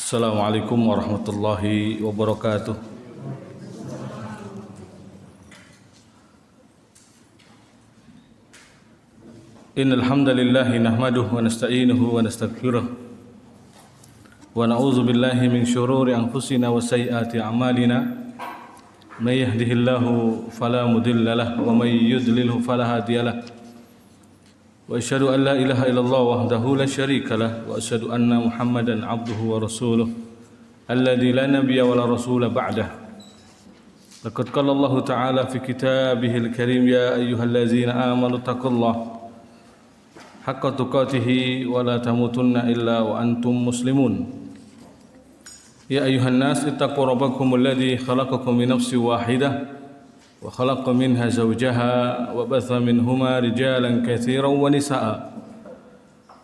Assalamualaikum warahmatullahi wabarakatuh. Innal hamdalillah nahmaduhu wa nasta'inuhu wa nastaghfiruh wa na'udzu billahi min shururi anfusina wa sayyiati a'malina. May yahdihillahu fala mudilla lahu wa may yudlilhu fala hadiya lahu. Wa asyhadu an la ilaha illallah wahdahu la syarika lah wa asyhadu anna Muhammadan abduhu wa rasuluh alladzi la nabiyya wa la rasula ba'dah. Laqad qala Allah ta'ala fi kitabihil karim ya ayyuhallazina amanu taqullaha haqqa tuqatih wa la tamutunna illa wa antum muslimun. Ya ayyuhan nas ittaqu rabbakum alladzi khalaqakum min nafsin wahidah wa khalaqa minha zawjaha wa batha minhuma rijalan katsiran wa nisaa.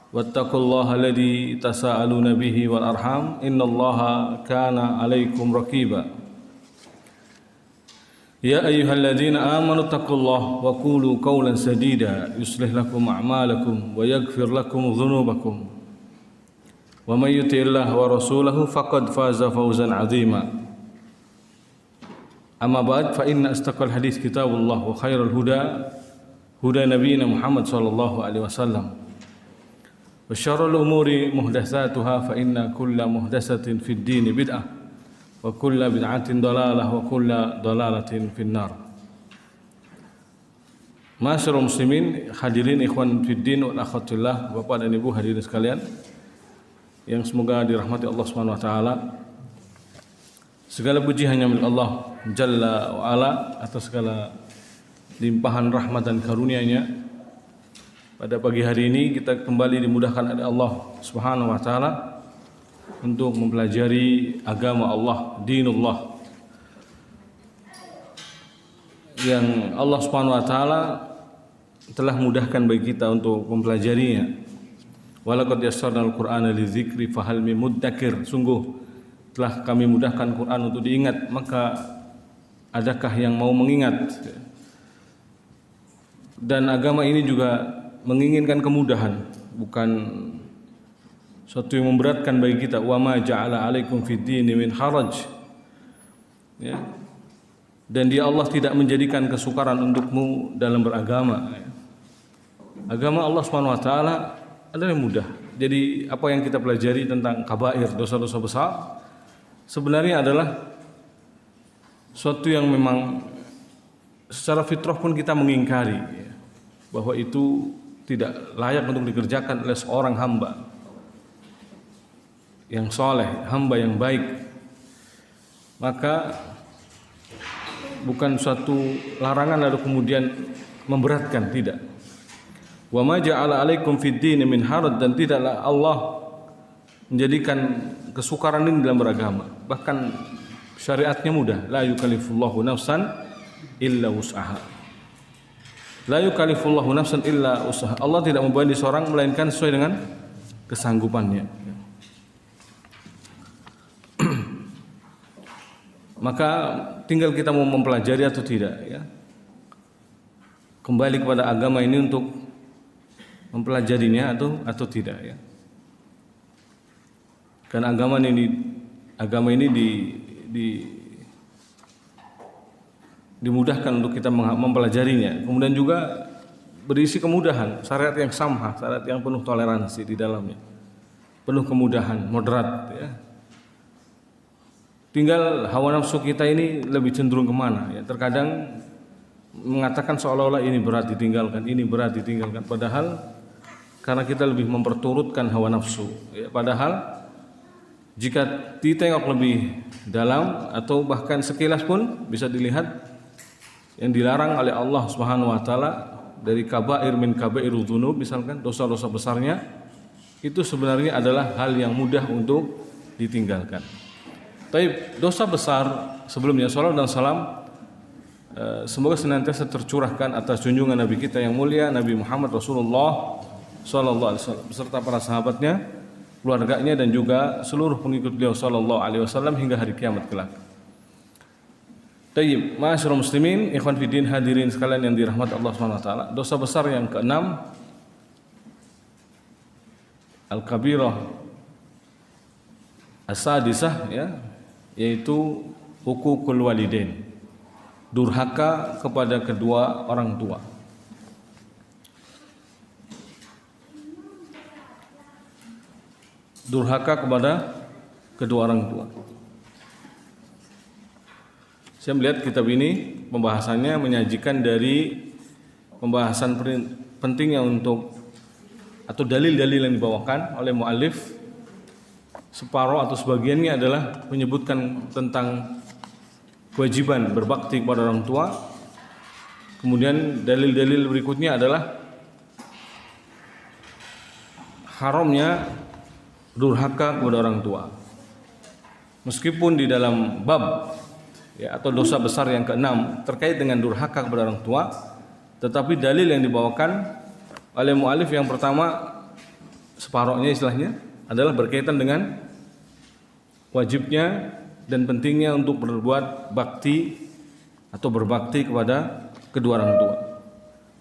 Wattaqullaha alladzi tasaaluna bihi wal arham innallaha kana 'alaikum raqiba. Ya ayyuhalladzina amanu taqullaha wa qulu qawlan sadida yuslih lakum a'malakum wa yaghfir lakum dhunubakum. Wa may yuti'illaha wa rasulahu faqad faza fawzan 'azima. Amma ba'd fa inna astaqal hadis kitabullah wa khairal huda huda nabiyina Muhammad sallallahu alaihi wasallam. Wa syarrul umuri muhdatsatuha fa inna kulla muhdatsatin fid din bid'ah wa kulla bid'atin dalalah wa kulla dalalatin finnar. Masyarul muslimin, hadirin ikhwan fid din wal akhwatillah, Bapak dan Ibu hadirin sekalian yang semoga dirahmati Allah Subhanahu wa taala. Segala puji hanya milik Allah Jalla wa Ala atas segala limpahan rahmat dan karunia-Nya. Pada pagi hari ini kita kembali dimudahkan oleh Allah Subhanahu wa taala untuk mempelajari agama Allah, dinullah, yang Allah Subhanahu wa taala telah mudahkan bagi kita untuk mempelajarinya. Walaqad yassarnal Qur'ana lidzikri fahal mim muddakir. Sungguh telah kami mudahkan Quran untuk diingat, maka adakah yang mau mengingat? Dan agama ini juga menginginkan kemudahan, bukan suatu yang memberatkan bagi kita. Wa ma ja'ala 'alaikum fid dini min haraj. Ya. Dan dia Allah tidak menjadikan kesukaran untukmu dalam beragama. Agama Allah Subhanahu wa taala adalah mudah. Jadi apa yang kita pelajari tentang kabair, dosa-dosa besar, sebenarnya adalah suatu yang memang secara fitrah pun kita mengingkari, bahwa itu tidak layak untuk dikerjakan oleh seorang hamba yang soleh, hamba yang baik. Maka bukan suatu larangan lalu kemudian memberatkan, tidak. Wa ma ja'ala 'alaikum fid dini min haraj, dan tidaklah Allah menjadikan kesukaran ini dalam beragama. Bahkan syariatnya mudah. La yukallifullahu nafsan illa wus'aha. La yukallifullahu nafsan illa wus'aha. Allah tidak membebani seorang melainkan sesuai dengan kesanggupannya. Maka tinggal kita mau mempelajari atau tidak, ya. Kembali kepada agama ini untuk mempelajarinya atau tidak, ya. Karena agama ini dimudahkan untuk kita mempelajarinya. Kemudian juga berisi kemudahan, syariat yang samha, syariat yang penuh toleransi di dalamnya, penuh kemudahan, moderat, ya. Tinggal hawa nafsu kita ini lebih cenderung kemana, ya. Terkadang mengatakan seolah-olah ini berat ditinggalkan, ini berat ditinggalkan, padahal karena kita lebih memperturutkan hawa nafsu, ya. Padahal jika ditengok lebih dalam atau bahkan sekilas pun bisa dilihat yang dilarang oleh Allah Subhanahu wa taala dari kabair min kabairudz dzunub, misalkan dosa-dosa besarnya, itu sebenarnya adalah hal yang mudah untuk ditinggalkan. Tapi dosa besar sebelumnya, salawat dan salam semoga senantiasa tercurahkan atas junjungan Nabi kita yang mulia Nabi Muhammad Rasulullah sallallahu alaihi wasallam beserta para sahabatnya, keluarganya, dan juga seluruh pengikut beliau sallallahu alaihi wasallam hingga hari kiamat kelak. Tayyib, ma'asyiral muslimin, ikhwan fiddin, hadirin sekalian yang dirahmati Allah Subhanahu wa taala. Dosa besar yang keenam, al-kabirah As-sadisah ya, yaitu hukukul walidain, durhaka kepada kedua orang tua. Durhaka kepada kedua orang tua. Saya melihat kitab ini pembahasannya menyajikan dari pembahasan pentingnya untuk atau dalil-dalil yang dibawakan oleh muallif. Separuh atau sebagiannya adalah menyebutkan tentang kewajiban berbakti kepada orang tua. Kemudian dalil-dalil berikutnya adalah haramnya durhaka kepada orang tua. Meskipun di dalam bab ya, atau dosa besar yang keenam terkait dengan durhaka kepada orang tua, tetapi dalil yang dibawakan oleh muallif yang pertama separohnya istilahnya adalah berkaitan dengan wajibnya dan pentingnya untuk berbuat bakti atau berbakti kepada kedua orang tua.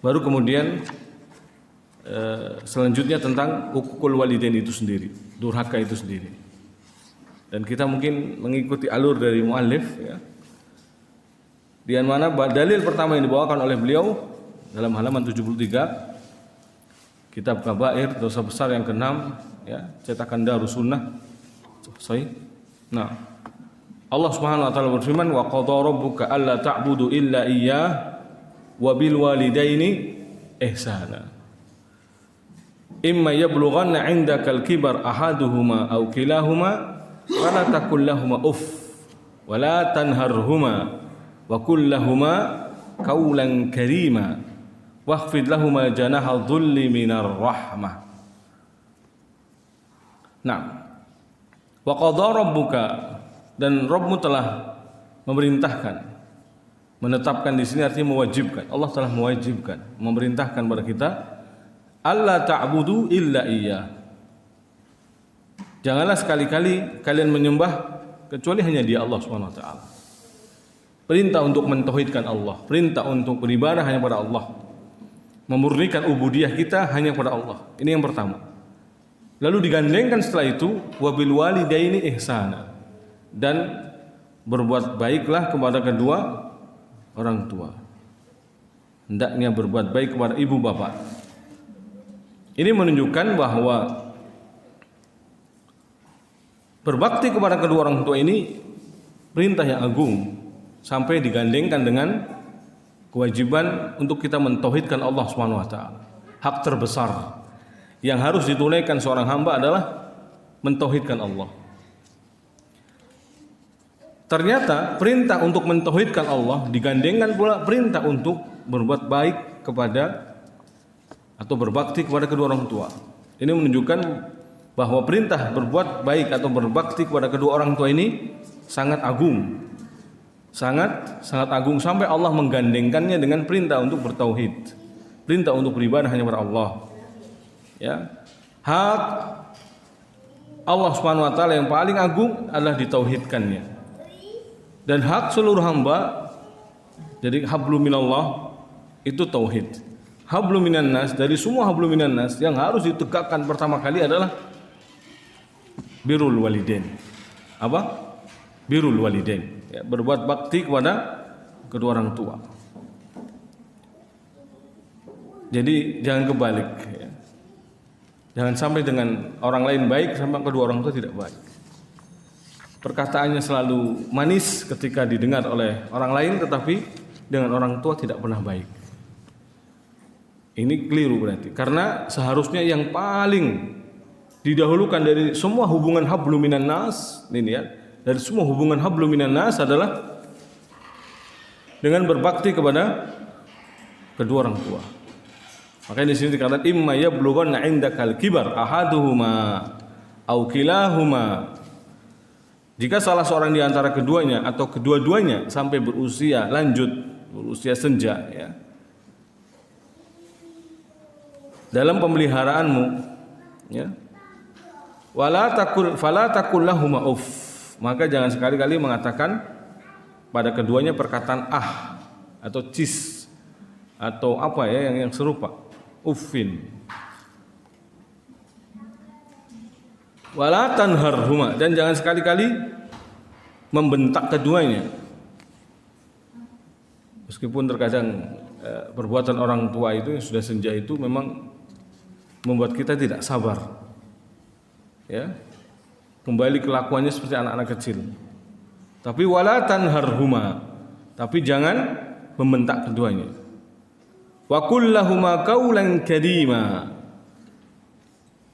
Baru kemudian selanjutnya tentang hukukul walidain itu sendiri, durhaka itu sendiri. Dan kita mungkin mengikuti alur dari muallif ya. Di mana dalil pertama yang dibawakan oleh beliau dalam halaman 73 kitab Kabair, dosa besar yang ke-6 ya, cetakan Darus Sunnah. Sahih. Nah, Allah Subhanahu wa taala berfirman, wa qadha rabbuka alla ta'budu illa iyyah wa bil walidaini ihsana. Imma yablughanna 'indakal kibar ahaduhuma aw kilahuma fala taqul lahumu uff wa la tanharhuma wa qul lahumu qawlan karima wakhfid lahumu janaha dhulli minar rahmah. Nah, wa qadha rabbuka, dan Rabbmu telah memerintahkan, menetapkan di sini artinya mewajibkan. Allah telah mewajibkan, memerintahkan kepada kita alla ta'budu illa iyyah. Janganlah sekali-kali kalian menyembah kecuali hanya Dia, Allah Subhanahu wa taala. Perintah untuk mentauhidkan Allah, perintah untuk beribadah hanya pada Allah. Memurnikan ubudiyah kita hanya pada Allah. Ini yang pertama. Lalu digandengkan setelah itu wabil walidaini ihsana, dan berbuat baiklah kepada kedua orang tua. Hendaknya berbuat baik kepada ibu bapak. Ini menunjukkan bahwa berbakti kepada kedua orang tua ini perintah yang agung, sampai digandengkan dengan kewajiban untuk kita mentauhidkan Allah Subhanahu wa taala. Hak terbesar yang harus ditunaikan seorang hamba adalah mentauhidkan Allah. Ternyata perintah untuk mentauhidkan Allah digandengkan pula perintah untuk berbuat baik kepada atau berbakti kepada kedua orang tua. Ini menunjukkan bahwa perintah berbuat baik atau berbakti kepada kedua orang tua ini sangat agung. Sangat agung, sampai Allah menggandengkannya dengan perintah untuk bertauhid. Perintah untuk beribadah hanya kepada Allah. Ya. Hak Allah Subhanahu wa taala yang paling agung adalah ditauhidkannya. Dan hak seluruh hamba, jadi hablum minallah itu tauhid. Hablum minan nas, dari semua hablum minan nas yang harus ditegakkan pertama kali adalah birrul walidain. Apa? Birrul walidain. Ya, berbuat bakti kepada kedua orang tua. Jadi jangan kebalik ya. Jangan sampai dengan orang lain baik sampai kedua orang tua tidak baik. Perkataannya selalu manis ketika didengar oleh orang lain, tetapi dengan orang tua tidak pernah baik. Ini keliru berarti. Karena seharusnya yang paling didahulukan dari semua hubungan hablum minan nas, ini ya, dari semua hubungan hablum minan nas adalah dengan berbakti kepada kedua orang tua. Makanya di sini dikatakan imma yablughanna 'indakal kibar ahaduhuma aw kilahuma. Jika salah seorang di antara keduanya atau kedua-duanya sampai berusia lanjut, berusia senja ya, dalam pemeliharaanmu ya, fala taqul lahuma uff, maka jangan sekali-kali mengatakan pada keduanya perkataan ah atau cis atau apa ya yang serupa, uffin. Wala tanharhuma, dan jangan sekali-kali membentak keduanya. Meskipun terkadang perbuatan orang tua itu yang sudah senja itu memang membuat kita tidak sabar. Ya. Kembali kelakuannya seperti anak-anak kecil. Tapi wala tanharhuma, tapi jangan membentak keduanya. Wa qul lahumā qawlan karīmā,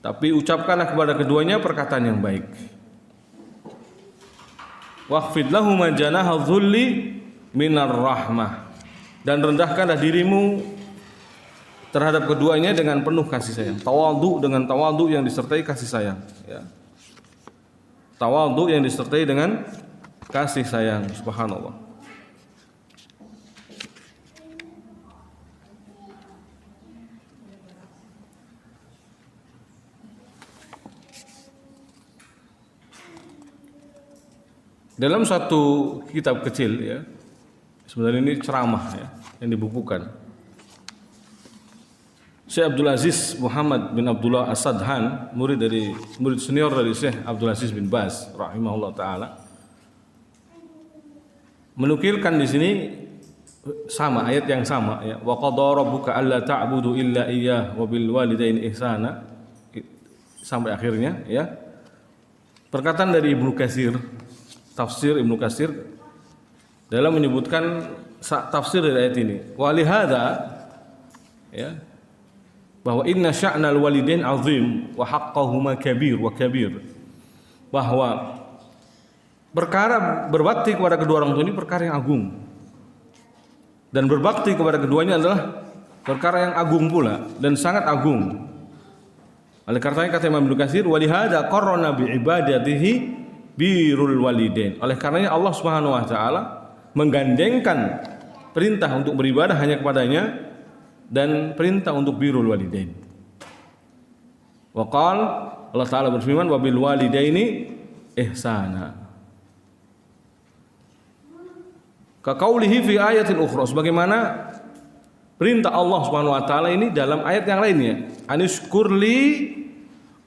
tapi ucapkanlah kepada keduanya perkataan yang baik. Waqfid lahumā janāha dhulli minar rahmah, dan rendahkanlah dirimu terhadap keduanya dengan penuh kasih sayang. Tawadhu, dengan tawadhu yang disertai kasih sayang, ya. Tawadhu yang disertai dengan kasih sayang, subhanallah. Dalam satu kitab kecil, ya, sebenarnya ini ceramah, ya, yang dibukukan, Syekh Abdul Aziz Muhammad bin Abdullah As-Sadhan, murid senior dari Syekh Abdul Aziz bin Baz rahimahullah taala, menukilkan di sini sama ayat yang sama, ya, wa qadara rabbuka alla ta'budu illa iyyah wa bil walidaini ihsana, sampai akhirnya, ya. Perkataan dari Ibnu Katsir, tafsir Ibnu Katsir dalam menyebutkan tafsir dari ayat ini, wa lihada, ya, bahwa inna sya'nal walidain azim wa haqqahuma kabir wa kabir, bahwa perkara berbakti kepada kedua orang tua ini perkara yang agung, dan berbakti kepada keduanya adalah perkara yang agung pula dan sangat agung. Oleh karenanya kata Imam Ibnu Katsir, wa lihada qarrana bi ibadatihi birrul walidain, oleh karenanya Allah Subhanahu wa taala menggandengkan perintah untuk beribadah hanya kepadanya dan perintah untuk birrul walidain. Wa qala, Allah taala berfirman, wa bil walidaini ihsana. Ka qaulihi fi ayatin ukhra, sebagaimana perintah Allah Subhanahu wa taala ini dalam ayat yang lainnya, anishkurli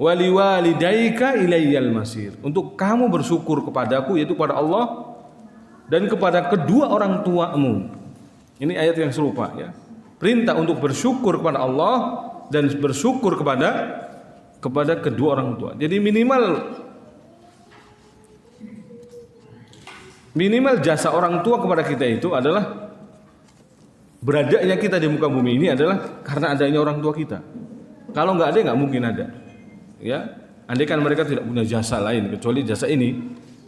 wa liwalidayka ilayyal masir, untuk kamu bersyukur kepadaku, yaitu kepada Allah dan kepada kedua orang tuamu. Ini ayat yang serupa, ya. Perintah untuk bersyukur kepada Allah dan bersyukur kepada kedua orang tua. Jadi minimal jasa orang tua kepada kita itu adalah beradanya kita di muka bumi ini adalah karena adanya orang tua kita. Kalau nggak ada, nggak mungkin ada. Ya, andaikan mereka tidak punya jasa lain kecuali jasa ini,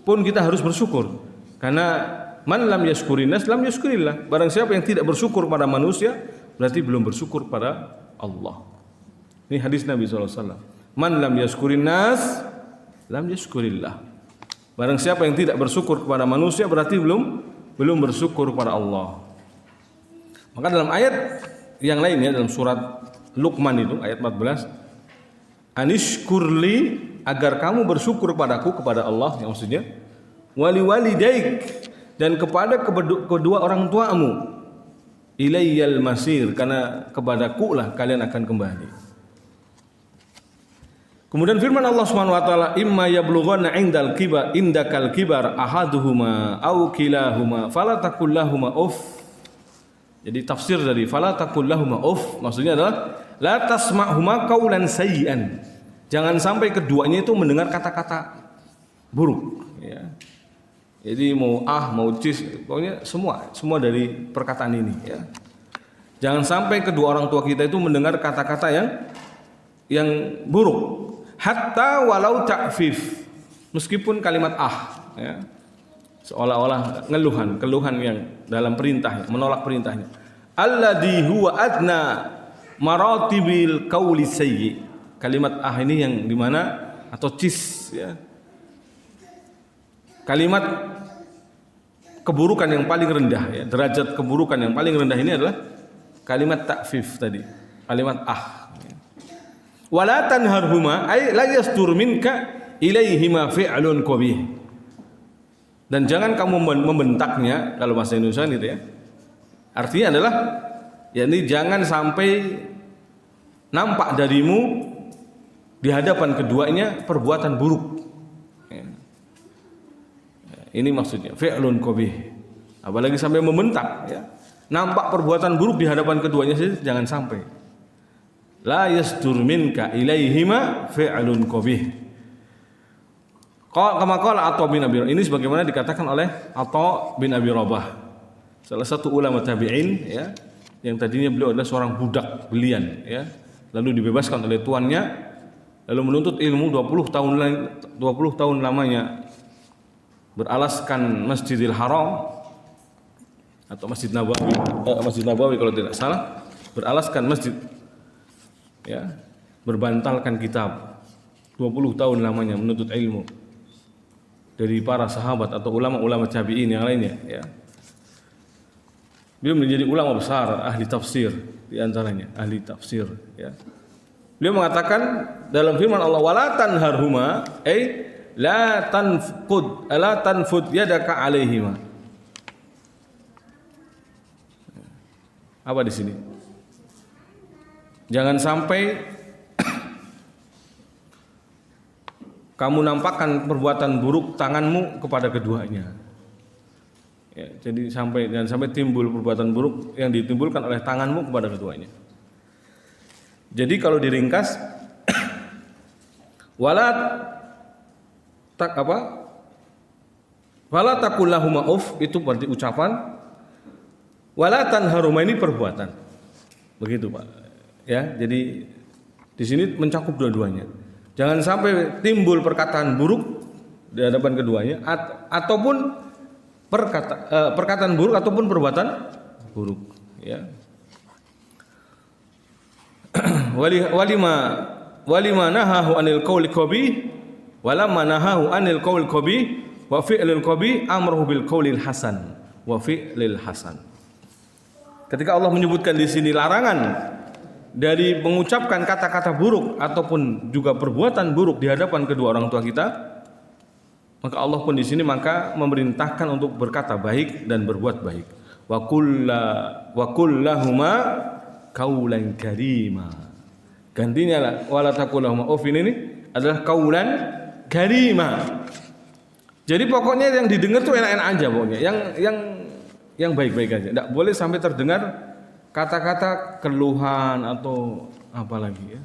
pun kita harus bersyukur. Karena man lam yashkurin nas lam yashkurillah. Barang siapa yang tidak bersyukur pada manusia, berarti belum bersyukur pada Allah. Ini hadis Nabi SAW. Man lam yashkurin nas lam yashkurillah. Barang siapa yang tidak bersyukur kepada manusia, berarti belum bersyukur kepada Allah. Maka dalam ayat yang lainnya, dalam surat Luqman itu ayat 14, anishkurli, agar kamu bersyukur kepadaku, kepada Allah yang maksudnya, wali walidaik, dan kepada kedua orang tuamu, ilayyal masir, karena kepadaku lah kalian akan kembali. Kemudian firman Allah Subhanahu wa taala, imma yablughanna indakal kibar ahaduhuma aw kilahuma fala taqul lahumu uff. Jadi tafsir dari fala taqul lahumu uff maksudnya adalah la tasma'huma qaulan sayyi'an. Jangan sampai keduanya itu mendengar kata-kata buruk, ya. Jadi mau cis, pokoknya semua dari perkataan ini, ya. Jangan sampai kedua orang tua kita itu mendengar kata-kata yang buruk. Hatta walau ta'fif, meskipun kalimat ya, seolah-olah keluhan yang dalam perintahnya, menolak perintahnya. Alladhi huwa adna maratibil qauli sayyi. Kalimat ini yang dimana, atau cis, ya, kalimat keburukan yang paling rendah, ya, derajat keburukan yang paling rendah ini adalah kalimat ta'fif tadi, kalimat wala tanharhuma ay la yasdur minka ilaihima fi'lun qabih. Dan jangan kamu membentaknya, kalau bahasa Indonesia gitu, ya. Artinya adalah, yakni jangan sampai nampak darimu di hadapan keduanya perbuatan buruk. Ya. Ini maksudnya fi'lun qabih. Apalagi sampai membentak, ya. Nampak perbuatan buruk di hadapan keduanya saja jangan sampai. La yasdur minka ilaihima fi'lun qabih. Kama qala Atha bin Abi Rabah. Ini sebagaimana dikatakan oleh Atha bin Abi Rabah, salah satu ulama tabi'in, ya, yang tadinya beliau adalah seorang budak belian, ya, lalu dibebaskan oleh tuannya, lalu menuntut ilmu 20 tahun lamanya beralaskan Masjidil Haram atau Masjid Nabawi kalau tidak salah, beralaskan masjid, ya, berbantalkan kitab. 20 tahun lamanya menuntut ilmu dari para sahabat atau ulama-ulama tabi'in yang lainnya, ya. Beliau menjadi ulama besar, ahli tafsir di antaranya, ahli tafsir, ya. Beliau mengatakan dalam firman Allah, wala tanharhuma, la tanfud yadaka alaihima. Apa di sini? Jangan sampai kamu nampakkan perbuatan buruk tanganmu kepada keduanya. Ya, jadi jangan sampai timbul perbuatan buruk yang ditimbulkan oleh tanganmu kepada keduanya. Jadi kalau diringkas, wala taqul lahuma uff, itu berarti ucapan. Wala tanharuma ini perbuatan. Begitu, Pak. Ya, jadi di sini mencakup dua-duanya. Jangan sampai timbul perkataan buruk di hadapan keduanya, ataupun perkataan buruk ataupun perbuatan buruk, ya. walima nahahu anil qauli qabi walamma nahahu anil qauli qabi wa fi'lil qabi amruhu bil qaulil hasan wa fi'lil hasan. Ketika Allah menyebutkan di sini larangan dari mengucapkan kata-kata buruk ataupun juga perbuatan buruk di hadapan kedua orang tua kita, maka Allah pun di sini memerintahkan untuk berkata baik dan berbuat baik. Wa kullahuma qaulan karima. Gantinya lah wala taqulahuma uffin, ini adalah qaulan karima. Jadi pokoknya yang didengar tuh enak-enak aja pokoknya. Yang baik-baik aja. Enggak boleh sampai terdengar kata-kata keluhan atau apa lagi, ya.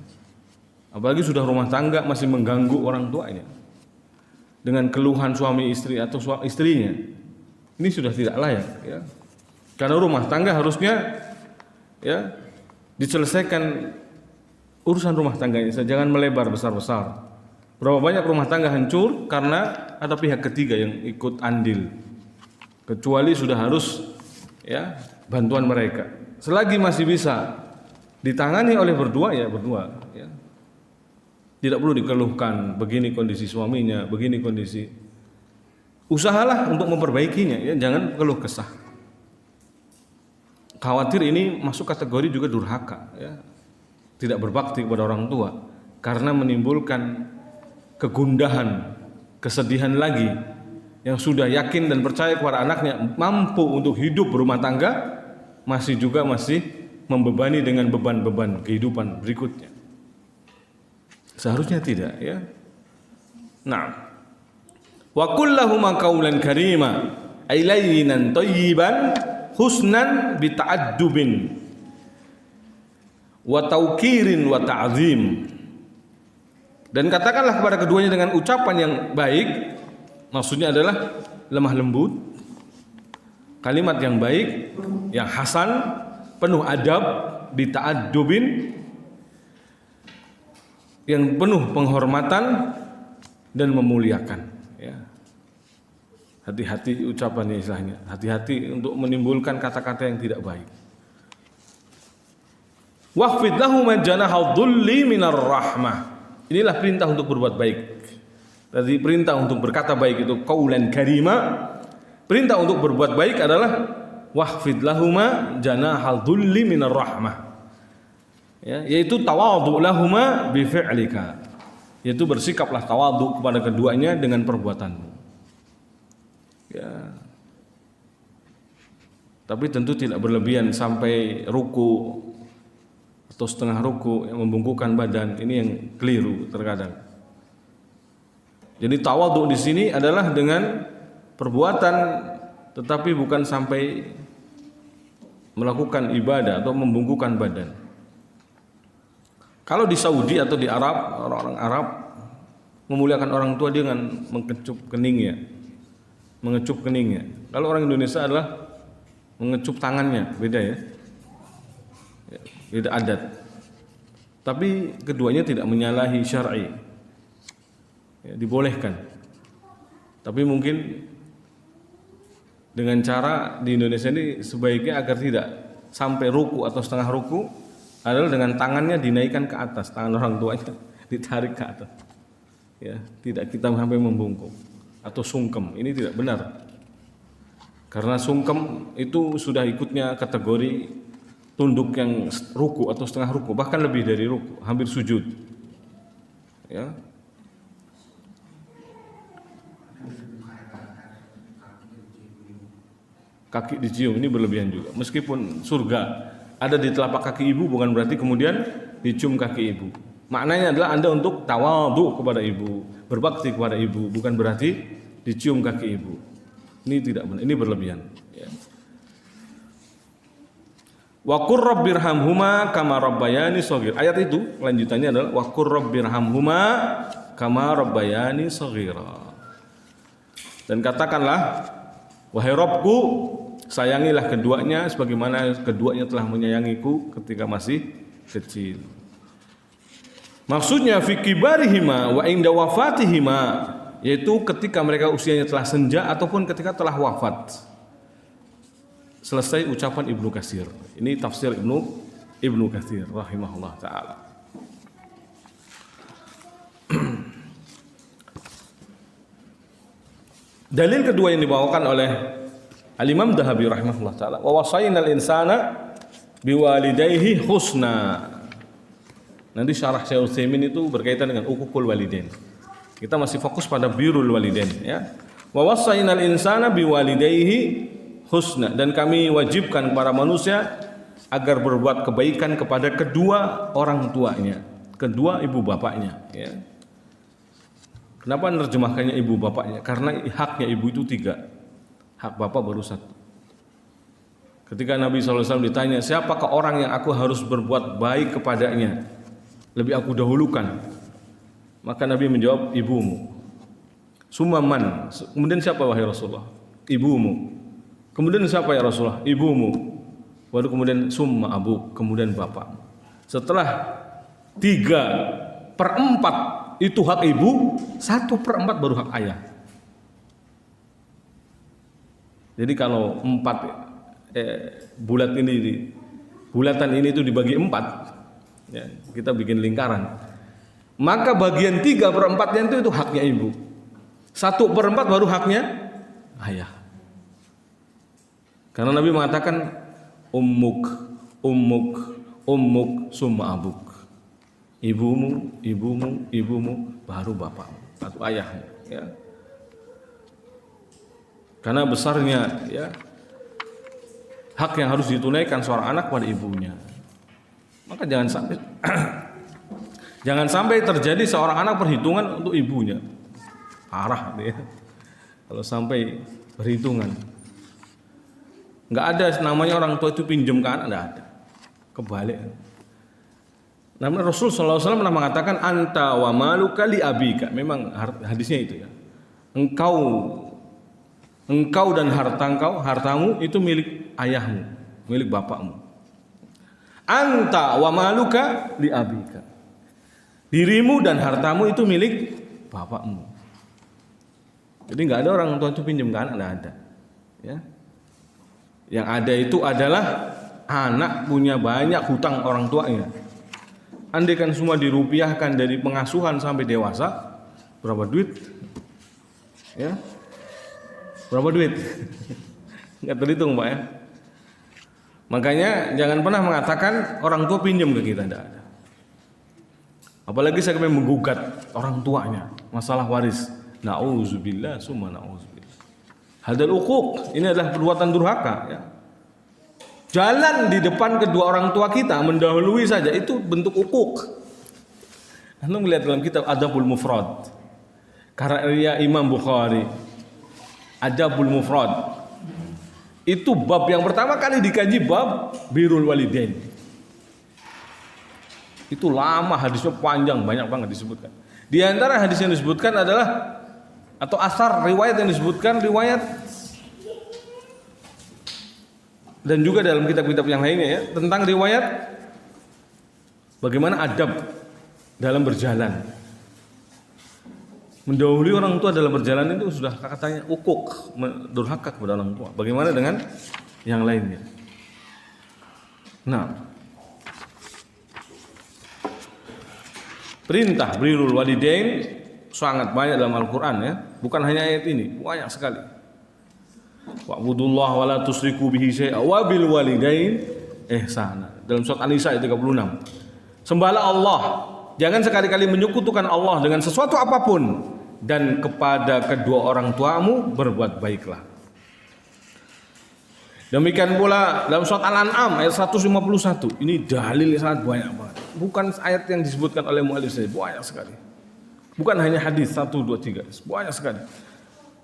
Apalagi sudah rumah tangga masih mengganggu orang tuanya dengan keluhan suami istri atau istrinya. Ini sudah tidak layak, ya. Karena rumah tangga harusnya, ya, diselesaikan urusan rumah tangganya, jangan melebar besar-besar. Berapa banyak rumah tangga hancur karena ada pihak ketiga yang ikut andil. Kecuali sudah harus, ya, bantuan mereka. Selagi masih bisa ditangani oleh berdua, ya berdua, ya. Tidak perlu dikeluhkan begini kondisi suaminya, begini kondisi. Usahalah untuk memperbaikinya, ya, jangan keluh kesah. Khawatir ini masuk kategori juga durhaka, ya. Tidak berbakti kepada orang tua karena menimbulkan kegundahan, kesedihan lagi. Yang sudah yakin dan percaya kepada anaknya mampu untuk hidup berumah tangga, masih membebani dengan beban-beban kehidupan berikutnya. Seharusnya tidak, ya. Nah, wa kullahuma qaulan karima ay layyinan thayyiban husnan bi ta'addubin wa tauqirin wa ta'zim. Dan katakanlah kepada keduanya dengan ucapan yang baik, maksudnya adalah lemah lembut, kalimat yang baik, yang hasan, penuh adab, bi ta'addubin, yang penuh penghormatan dan memuliakan, ya. Hati-hati ucapannya, istilahnya. Hati-hati untuk menimbulkan kata-kata yang tidak baik. Waqfid lahum janahal dhulli minar rahmah. Inilah perintah untuk berbuat baik. Tadi perintah untuk berkata baik itu qaulan karima. Perintah untuk berbuat baik adalah waqfid lahuma janahal dhulli minar rahmah. Ya, yaitu tawadhu lahuma bi fi'lika. Yaitu bersikaplah tawadhu kepada keduanya dengan perbuatanmu. Ya. Tapi tentu tidak berlebihan sampai ruku atau setengah ruku, yang membungkukkan badan, ini yang keliru terkadang. Jadi tawadhu di sini adalah dengan perbuatan tetapi bukan sampai melakukan ibadah atau membungkukkan badan. Kalau di Saudi atau di Arab, orang-orang Arab memuliakan orang tua dengan mengecup keningnya. Mengecup keningnya. Kalau orang Indonesia adalah mengecup tangannya, beda ya. Beda adat. Tapi keduanya tidak menyalahi syar'i. Ya, dibolehkan. Tapi mungkin dengan cara di Indonesia ini sebaiknya agar tidak sampai ruku atau setengah ruku adalah dengan tangannya dinaikkan ke atas, tangan orang tuanya ditarik ke atas. Ya, tidak kita sampai membungkuk atau sungkem. Ini tidak benar. Karena sungkem itu sudah ikutnya kategori tunduk yang ruku atau setengah ruku, bahkan lebih dari ruku, hampir sujud. Ya. Kaki dicium ini berlebihan juga. Meskipun surga ada di telapak kaki ibu bukan berarti kemudian dicium kaki ibu. Maknanya adalah Anda untuk tawadhu kepada ibu, berbakti kepada ibu, bukan berarti dicium kaki ibu. Ini tidak benar, ini berlebihan. Ya. Wa qur rabbirhamhuma kama rabbayani shaghir. Ayat itu lanjutannya adalah wa qur rabbirhamhuma kama rabbayani shaghira. Dan katakanlah, wahai Rabbku, sayangilah keduanya sebagaimana keduanya telah menyayangiku ketika masih kecil. Maksudnya fi kibarihima wa inda wafatihima, yaitu ketika mereka usianya telah senja ataupun ketika telah wafat. Selesai ucapan Ibnu Katsir. Ini tafsir Ibnu Katsir rahimahullah taala. Dalil kedua yang dibawakan oleh Al-Imam Dhahabi rahimahullah taala, wa wasainal insana biwalidayhi husna. Nanti syarah Syekh Utsaimin itu berkaitan dengan uququl walidain. Kita masih fokus pada birrul walidain ya. Wa wasainal insana biwalidayhi husna, dan kami wajibkan kepada manusia agar berbuat kebaikan kepada kedua orang tuanya, kedua ibu bapaknya ya. Kenapa menerjemahkannya ibu bapaknya? Karena haknya ibu itu 3. Hak bapak baru 1. Ketika Nabi SAW ditanya, siapakah orang yang aku harus berbuat baik kepadanya, lebih aku dahulukan? Maka Nabi menjawab, ibumu. Summaman. Kemudian siapa wahai Rasulullah? Ibumu. Kemudian siapa ya Rasulullah? Ibumu. Baru kemudian summa abu, kemudian bapak. Setelah 3/4 itu hak ibu, 1/4 baru hak ayah. Jadi kalau 4 bulatan ini itu dibagi 4, ya, kita bikin lingkaran. Maka bagian 3/4-nya itu haknya ibu. 1/4 baru haknya ayah. Karena Nabi mengatakan ummuk summa abuk. Ibumu baru bapakmu atau ayahmu ya. Karena besarnya ya hak yang harus ditunaikan seorang anak pada ibunya. Maka jangan sampai terjadi seorang anak perhitungan untuk ibunya. Parah ya. Kalau sampai perhitungan. Enggak ada namanya orang tua itu pinjam ke anak, enggak ada. Kebalik. Namun Rasul SAW pernah mengatakan anta wa maluka li abika. Memang hadisnya itu ya. Engkau dan hartamu itu milik ayahmu, milik bapakmu. Anta wa maluka li abika. Dirimu dan hartamu itu milik bapakmu. Jadi enggak ada orang tua itu pinjam ke anak, enggak ada. Ya. Yang ada itu adalah anak punya banyak hutang orang tuanya. Andaikan semua dirupiahkan dari pengasuhan sampai dewasa, berapa duit? Ya, berapa duit? Nggak terhitung, Pak ya. Makanya jangan pernah mengatakan orang tua pinjam ke kita, tidak ada. Apalagi saya sampai menggugat orang tuanya masalah waris. Nauzubillah, summa nauzubillah. Hadal uquq, ini adalah perbuatan durhaka. Ya. Jalan di depan kedua orang tua kita, mendahului saja, itu bentuk ukuk. Anda melihat dalam kitab Adabul Mufrad, karya Imam Bukhari, Adabul Mufrad, itu bab yang pertama kali dikaji bab birrul walidain. Itu lama, hadisnya panjang, banyak banget disebutkan. Di antara hadis yang disebutkan adalah, atau asar riwayat yang disebutkan, riwayat dan juga dalam kitab-kitab yang lainnya ya, tentang riwayat bagaimana adab dalam berjalan. Mendahului orang tua dalam berjalan itu sudah katanya ukuk, durhaka kepada orang tua. Bagaimana dengan yang lainnya? Nah, perintah birrul walidain sangat banyak dalam Al-Quran ya, bukan hanya ayat ini, banyak sekali. Wa'budullaha wa la tusyriku bihi syai'a wa bil walidain ihsana. Dalam surat An-Nisa ayat 36. Sembahlah Allah, jangan sekali-kali menyekutukan Allah dengan sesuatu apapun, dan kepada kedua orang tuamu berbuat baiklah. Demikian pula dalam surat Al-An'am ayat 151. Ini dalil sangat banyak banget. Bukan ayat yang disebutkan oleh mu'allif saja, banyak sekali. Bukan hanya hadis 1 2 3, banyak sekali.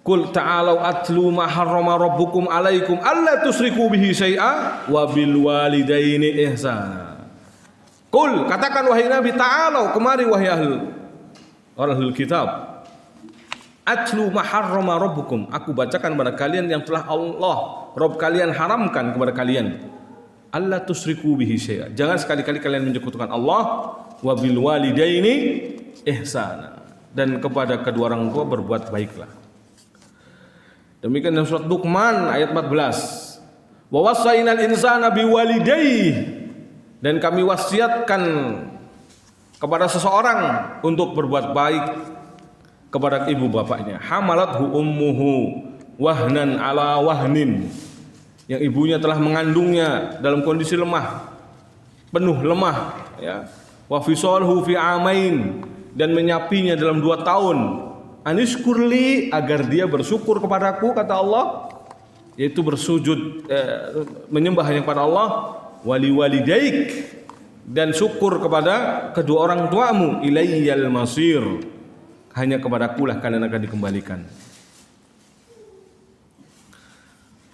Qul ta'alau atlu ma harrama rabbukum alaikum alla tusyriku bihi syai'a wa bil walidaini ihsana. Qul, katakan wahai Nabi, ta'alau, kemari wahai ahlul kitab. Atlu ma harrama rabbukum, aku bacakan kepada kalian yang telah Allah Rabb kalian haramkan kepada kalian. Alla tusyriku bihi syai'a, jangan sekali-kali kalian menyekutukan Allah, wa bil walidaini ihsana, dan kepada kedua orang tua berbuat baiklah. Demikian dalam surat Luqman ayat 14. Wa wassaynal insana biwalidayhi, dan kami wasiatkan kepada seseorang untuk berbuat baik kepada ibu bapaknya. Hamalathu ummuhu wahnan ala wahnin, yang ibunya telah mengandungnya dalam kondisi lemah, penuh lemah ya. Wa fisalhu fi amain, dan menyapinya dalam 2 tahun. Anishkurli, agar dia bersyukur kepadaku, kata Allah, yaitu bersujud menyembah hanya kepada Allah. Wali walidaik, dan syukur kepada kedua orang tuamu. Ilayyal masir, hanya kepadakulah kalian akan dikembalikan.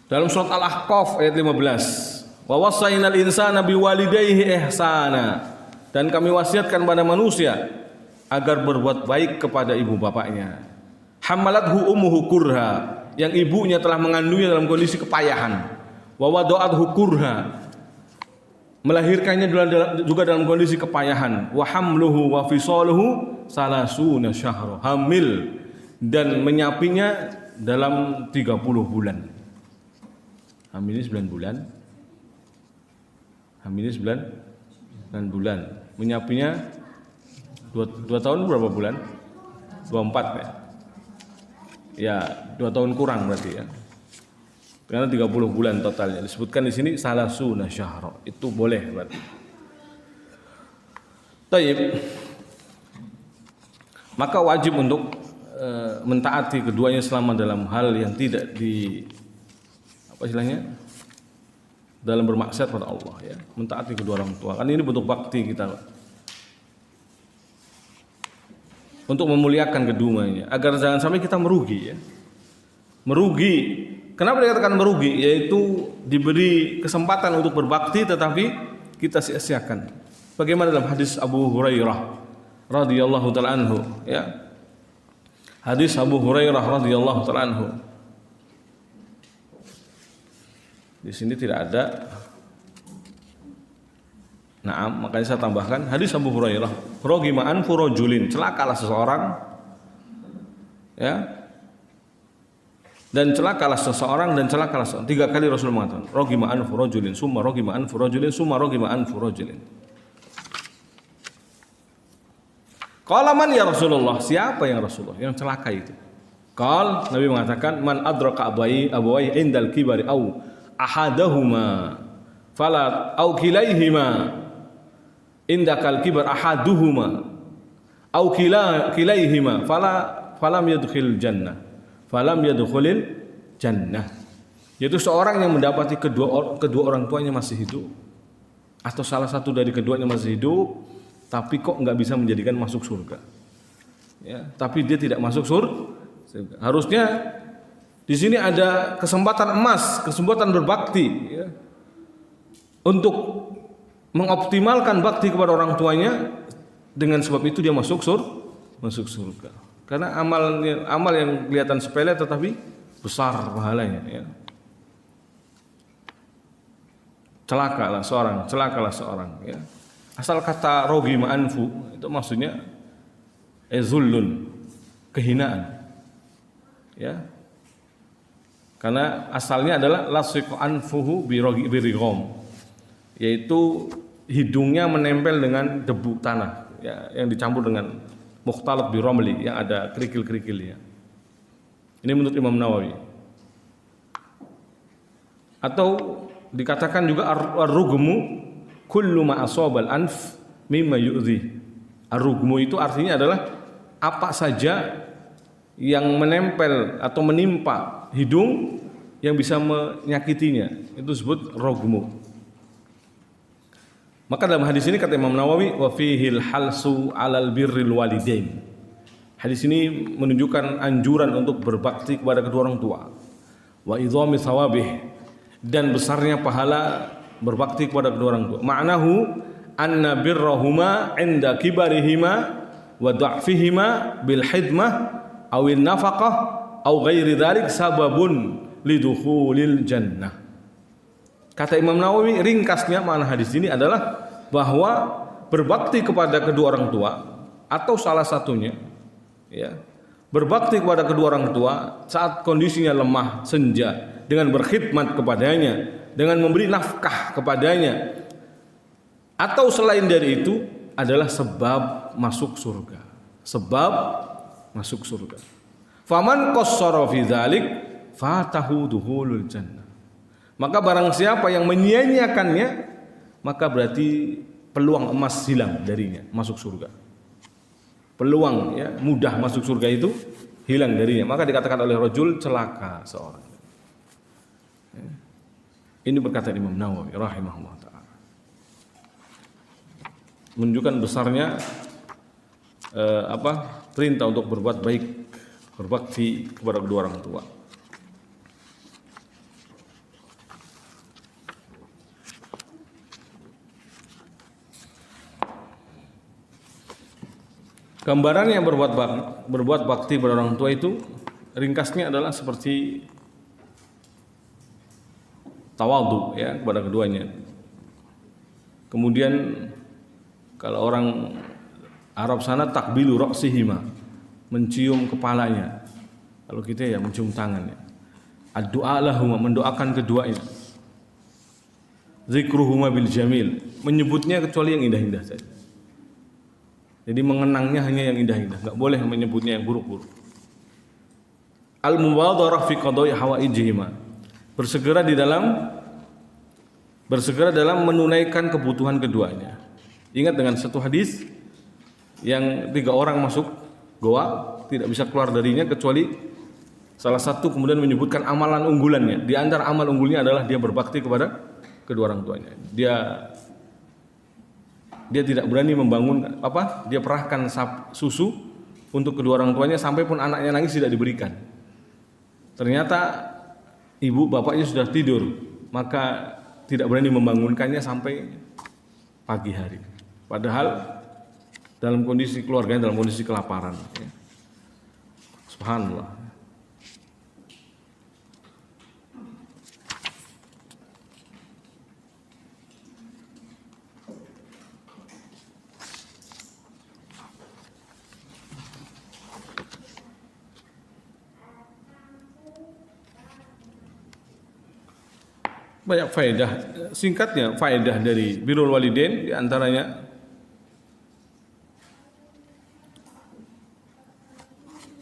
Dalam surat Al-Ahqaf ayat 15. Wa wassaynal insana biwalidayhi ihsana, dan kami wasiatkan pada manusia agar berbuat baik kepada ibu bapaknya. Hamalathu ummuhu kurha, yang ibunya telah mengandungnya dalam kondisi kepayahan. Wa wada'athu kurha, melahirkannya juga dalam kondisi kepayahan. Wa hamluhu wa fisaluhu salasuna syahra, hamil dan menyapinya dalam 30 bulan. Hamilnya 9 bulan. Hamilnya 9 bulan. Menyapinya 2 tahun berapa bulan? 24 ya. Ya, 2 tahun kurang berarti ya. Karena 30 bulan totalnya. Disebutkan di sini salasuna syahra. Itu boleh berarti. Taib. Maka wajib untuk mentaati keduanya selama dalam hal yang tidak di apa istilahnya? Dalam bermaksiat pada Allah ya. Mentaati kedua orang tua. Kan ini bentuk bakti kita, untuk memuliakan keduanya, agar jangan sampai kita merugi ya. Merugi. Kenapa dikatakan merugi? Yaitu diberi kesempatan untuk berbakti tetapi kita sia-siakan. Bagaimana dalam hadis Abu Hurairah radhiyallahu taala anhu ya. Hadis Abu Hurairah radhiyallahu taala anhu. Di sini tidak ada. Nah, makanya saya tambahkan hadis Abu Hurairah, rogima anfu rajulin, celakalah seseorang ya. Dan celakalah seseorang dan celakalah seseorang. 3 kali Rasul mengatakan rogima anfu rajulin, summa rogima anfu rajulin, summa rogima anfu rajulin. Qala man ya Rasulullah, siapa yang Rasulullah yang celaka itu? Qal, Nabi mengatakan man adraka abawai indal kibari au ahadahuma fala au kilaihima indakal kibar ahaduhuma au kilaihima falam yadkhulil jannah Yaitu seorang yang mendapati kedua orang tuanya masih hidup, atau salah satu dari keduanya masih hidup, tapi kok nggak bisa menjadikan masuk surga. Ya, tapi dia tidak masuk surga. Harusnya di sini ada kesempatan emas, kesempatan berbakti, ya, untuk mengoptimalkan bakti kepada orang tuanya. Dengan sebab itu dia masuk surga. Karena amal yang kelihatan sepele tetapi besar pahalanya. Ya. Celakalah seorang. Ya. Asal kata rogima anfu itu maksudnya zullun, kehinaan. Ya. Karena asalnya adalah lasiqu anfuhu birigom, yaitu hidungnya menempel dengan debu tanah, ya, yang dicampur dengan mukhtalat biromli, yang ada kerikil-kerikilnya. Ini menurut Imam Nawawi. Atau dikatakan juga ar-rugmu kullu ma asabal anf mimma yu'dhi. Ar-rugmu itu artinya adalah apa saja yang menempel atau menimpa hidung yang bisa menyakitinya, itu disebut rogmu. Maka dalam hadis ini kata Imam Nawawi, wa fihil halsu 'alal birril walidain. Hadis ini menunjukkan anjuran untuk berbakti kepada kedua orang tua. Wa idhami thawabih, dan besarnya pahala berbakti kepada kedua orang tua. Ma'nahu anna birrahuma 'inda kibarihima wa dha'fihima bil hidmah awin nafaqah aw ghairi dzalik sababun lidukhulil jannah. Kata Imam Nawawi, ringkasnya makna hadis ini adalah bahwa berbakti kepada kedua orang tua atau salah satunya, ya, berbakti kepada kedua orang tua saat kondisinya lemah, senja, dengan berkhidmat kepadanya, dengan memberi nafkah kepadanya, atau selain dari itu adalah sebab masuk surga. Faman qassara fi dzalik fatahu dukhulul jannah. Maka barang siapa yang menyia-nyiakannya, maka berarti peluang emas hilang darinya masuk surga. Peluang, ya, mudah masuk surga itu hilang darinya. Maka dikatakan oleh rajul, celaka seorang. Ini perkataan Imam Nawawi rahimahullah ta'ala, menunjukkan besarnya perintah untuk berbuat baik, berbakti kepada kedua orang tua. Gambaran yang berbuat bakti kepada orang tua itu ringkasnya adalah seperti tawadhu, ya, kepada keduanya. Kemudian kalau orang Arab sana takbilu ra'sihima, mencium kepalanya. Kalau kita ya mencium tangannya. Ad-du'a lahuma, mendoakan keduanya. Zikruhuma bil jamil, menyebutnya kecuali yang indah-indah saja. Jadi mengenangnya hanya yang indah-indah, enggak boleh menyebutnya yang buruk-buruk. Al-mubadharah fi qada'i hawaijihima, bersegera dalam menunaikan kebutuhan keduanya. Ingat dengan satu hadis yang 3 orang masuk goa, tidak bisa keluar darinya kecuali salah satu kemudian menyebutkan amalan unggulannya. Di antara amal unggulnya adalah dia berbakti kepada kedua orang tuanya. Dia tidak berani membangun dia perahkan susu untuk kedua orang tuanya sampai pun anaknya nangis tidak diberikan. Ternyata ibu bapaknya sudah tidur, maka tidak berani membangunkannya sampai pagi hari. Padahal dalam kondisi keluarganya dalam kondisi kelaparan. Ya. Subhanallah. Banyak faedah. Singkatnya, faedah dari birrul walidain di antaranya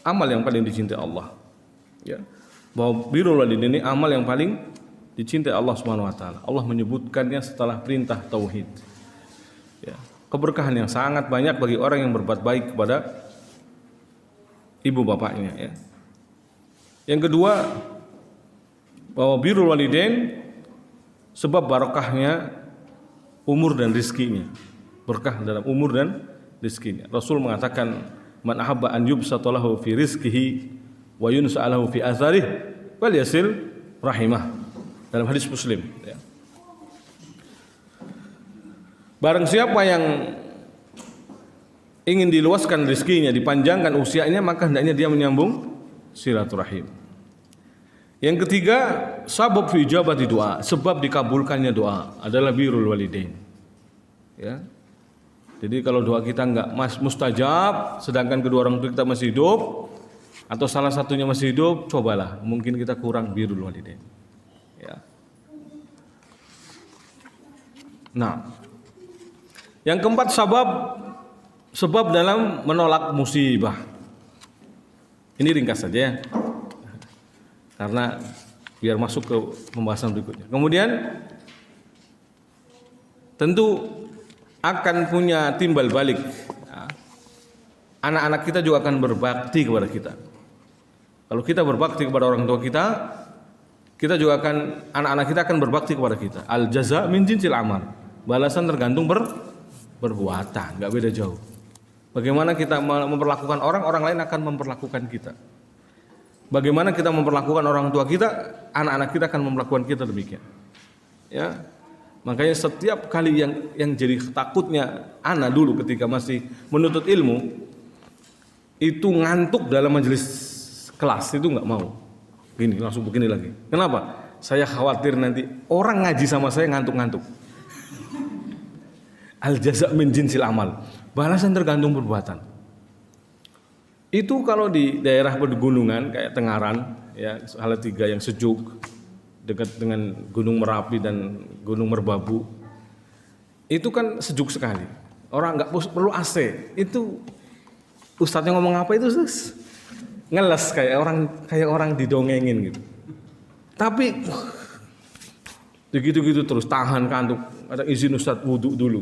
amal yang paling dicintai Allah. Ya. Bahwa birrul walidain ini amal yang paling dicintai Allah Subhanahu wa taala. Allah menyebutkannya setelah perintah tauhid. Ya. Keberkahan yang sangat banyak bagi orang yang berbuat baik kepada ibu bapaknya, ya. Yang kedua, bahwa birrul walidain sebab barokahnya umur dan rizkinya, berkah dalam umur dan rizkinya. Rasul mengatakan, man ahabba an yubsata lahu fi rizqihi wa yunsa lahu fi atharih falyasil rahimah, dalam hadis Muslim ya. Barang siapa yang ingin diluaskan rezekinya, dipanjangkan usianya, maka hendaknya dia menyambung silaturahim. Yang ketiga, sabab fi ijabati doa, sebab dikabulkannya doa adalah birrul walidain. Ya. Jadi kalau doa kita enggak mustajab, sedangkan kedua orang tua kita masih hidup, atau salah satunya masih hidup, cobalah, mungkin kita kurang birrul walidain. Ya. Nah, yang keempat, sebab dalam menolak musibah. Ini ringkas saja ya, karena biar masuk ke pembahasan berikutnya. Kemudian tentu akan punya timbal balik. Anak-anak kita juga akan berbakti kepada kita. Kalau kita berbakti kepada orang tua kita, kita juga akan, anak-anak kita akan berbakti kepada kita. Al jaza min jinsil amal. Balasan tergantung perbuatan, nggak beda jauh. Bagaimana kita memperlakukan orang, orang lain akan memperlakukan kita. Bagaimana kita memperlakukan orang tua kita, anak-anak kita akan memperlakukan kita demikian. Ya, makanya setiap kali yang jadi takutnya anak dulu ketika masih menuntut ilmu, itu ngantuk dalam majelis kelas, itu nggak mau. Gini, langsung begini lagi. Kenapa? Saya khawatir nanti orang ngaji sama saya ngantuk-ngantuk. Al jaza min jinsil amal. Balasan tergantung perbuatan. Itu kalau di daerah pegunungan kayak Tengaran, ya, Salatiga yang sejuk, dekat dengan Gunung Merapi dan Gunung Merbabu, itu kan sejuk sekali. Orang nggak perlu AC. Itu ustadznya ngomong apa itu ngeles kayak orang didongengin gitu. Tapi begitu terus tahan kantuk. Ada izin ustadz wudhu dulu.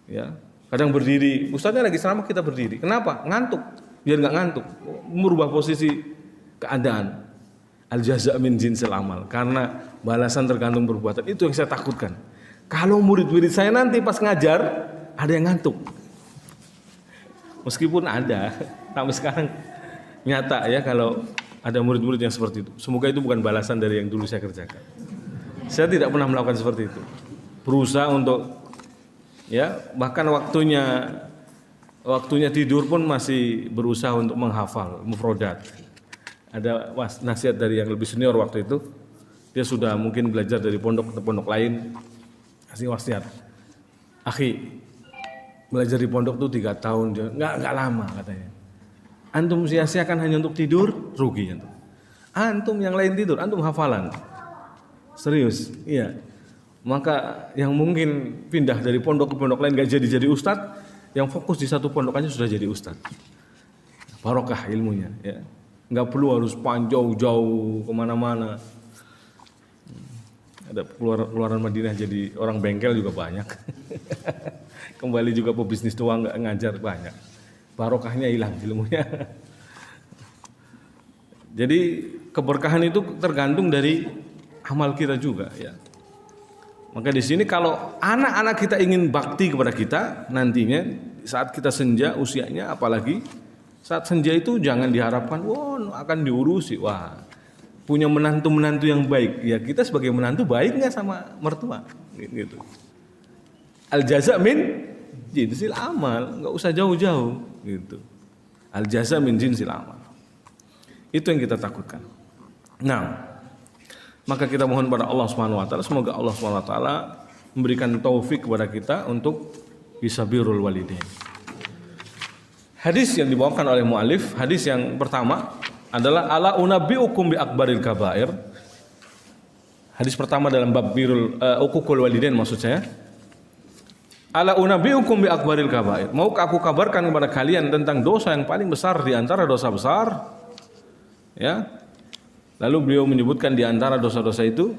Ya, kadang berdiri, ustadznya lagi ceramah kita berdiri. Kenapa? Ngantuk, biar nggak ngantuk, merubah posisi keadaan. Al jaza min jinsil amal, karena balasan tergantung perbuatan. Itu yang saya takutkan. Kalau murid-murid saya nanti pas ngajar ada yang ngantuk, meskipun ada, sampai sekarang nyata ya kalau ada murid-murid yang seperti itu. Semoga itu bukan balasan dari yang dulu saya kerjakan. Saya tidak pernah melakukan seperti itu. Berusaha untuk, ya, bahkan waktunya tidur pun masih berusaha untuk menghafal mufrodat. Ada nasihat dari yang lebih senior waktu itu, dia sudah mungkin belajar dari pondok ke pondok lain, kasih wasiat, akhi, belajar di pondok tuh 3 tahun, nggak lama katanya. Antum sia-siakan hanya untuk tidur, rugi antum. Antum yang lain tidur, antum hafalan. Serius, iya. Maka yang mungkin pindah dari pondok ke pondok lain gak jadi ustadz, yang fokus di satu pondok aja sudah jadi ustadz. Barokah ilmunya, ya. Nggak perlu harus jauh kemana-mana. Ada keluaran Madinah jadi orang bengkel juga banyak. Kembali juga pebisnis doang, nggak ngajar banyak. Barokahnya hilang ilmunya. Jadi keberkahan itu tergantung dari amal kita juga, ya. Maka di sini kalau anak-anak kita ingin bakti kepada kita nantinya saat kita senja usianya, apalagi saat senja itu jangan diharapkan akan diurusi. Wah, punya menantu yang baik. Ya kita sebagai menantu baik nggak sama mertua? Gitu. Al jaza min jinsil amal, nggak usah jauh-jauh. Gitu. Al jaza min jinsil amal. Itu yang kita takutkan. Nah, maka kita mohon pada Allah Subhanahu wa taala, semoga Allah Subhanahu wa taala memberikan taufik kepada kita untuk bisa birrul walidain. Hadis yang dibawakan oleh muallif, hadis yang pertama adalah ala unabbiukum bi akbaril kabair. Hadis pertama dalam bab birrul uququl walidain maksud saya. Ala unabbiukum bi akbaril kabair. Maukah aku kabarkan kepada kalian tentang dosa yang paling besar di antara dosa besar? Ya. Lalu beliau menyebutkan di antara dosa-dosa itu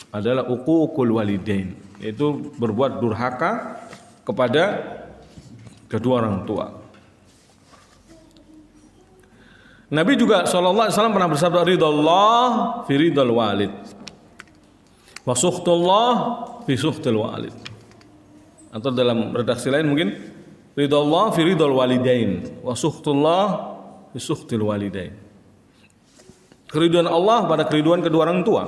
adalah uququl walidain, yaitu berbuat durhaka kepada kedua orang tua. Nabi juga sallallahu alaihi wasallam pernah bersabda, ridallah fi ridal walid wa sukhtullah fi sukhtil walid. Atau dalam redaksi lain mungkin ridallah fi ridal walidain wa sukhtullah fi sukhtil walidain. Keriduan Allah pada keriduan kedua orang tua,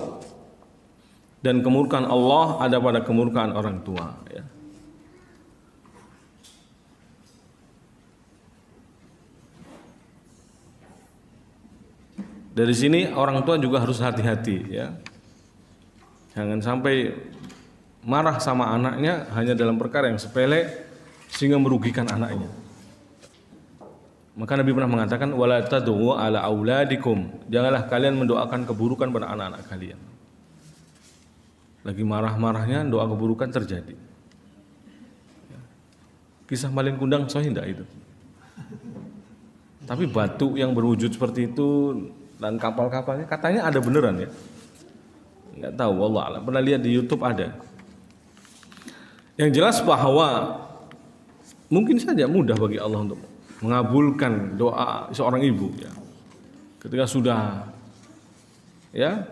dan kemurkaan Allah ada pada kemurkaan orang tua, ya. Dari sini orang tua juga harus hati-hati, ya. Jangan sampai marah sama anaknya hanya dalam perkara yang sepele sehingga merugikan anaknya. Maka Nabi pernah mengatakan, wala tad'u ala auladikum, janganlah kalian mendoakan keburukan pada anak-anak kalian. Lagi marah-marahnya doa keburukan terjadi. Kisah malin kundang sahih enggak itu? Tapi batu yang berwujud seperti itu dan kapal-kapalnya katanya ada beneran, ya. Enggak tahu, wallah alam. Pernah lihat di YouTube ada. Yang jelas bahwa mungkin saja mudah bagi Allah untuk mengabulkan doa seorang ibu, ya. Ketika sudah, ya,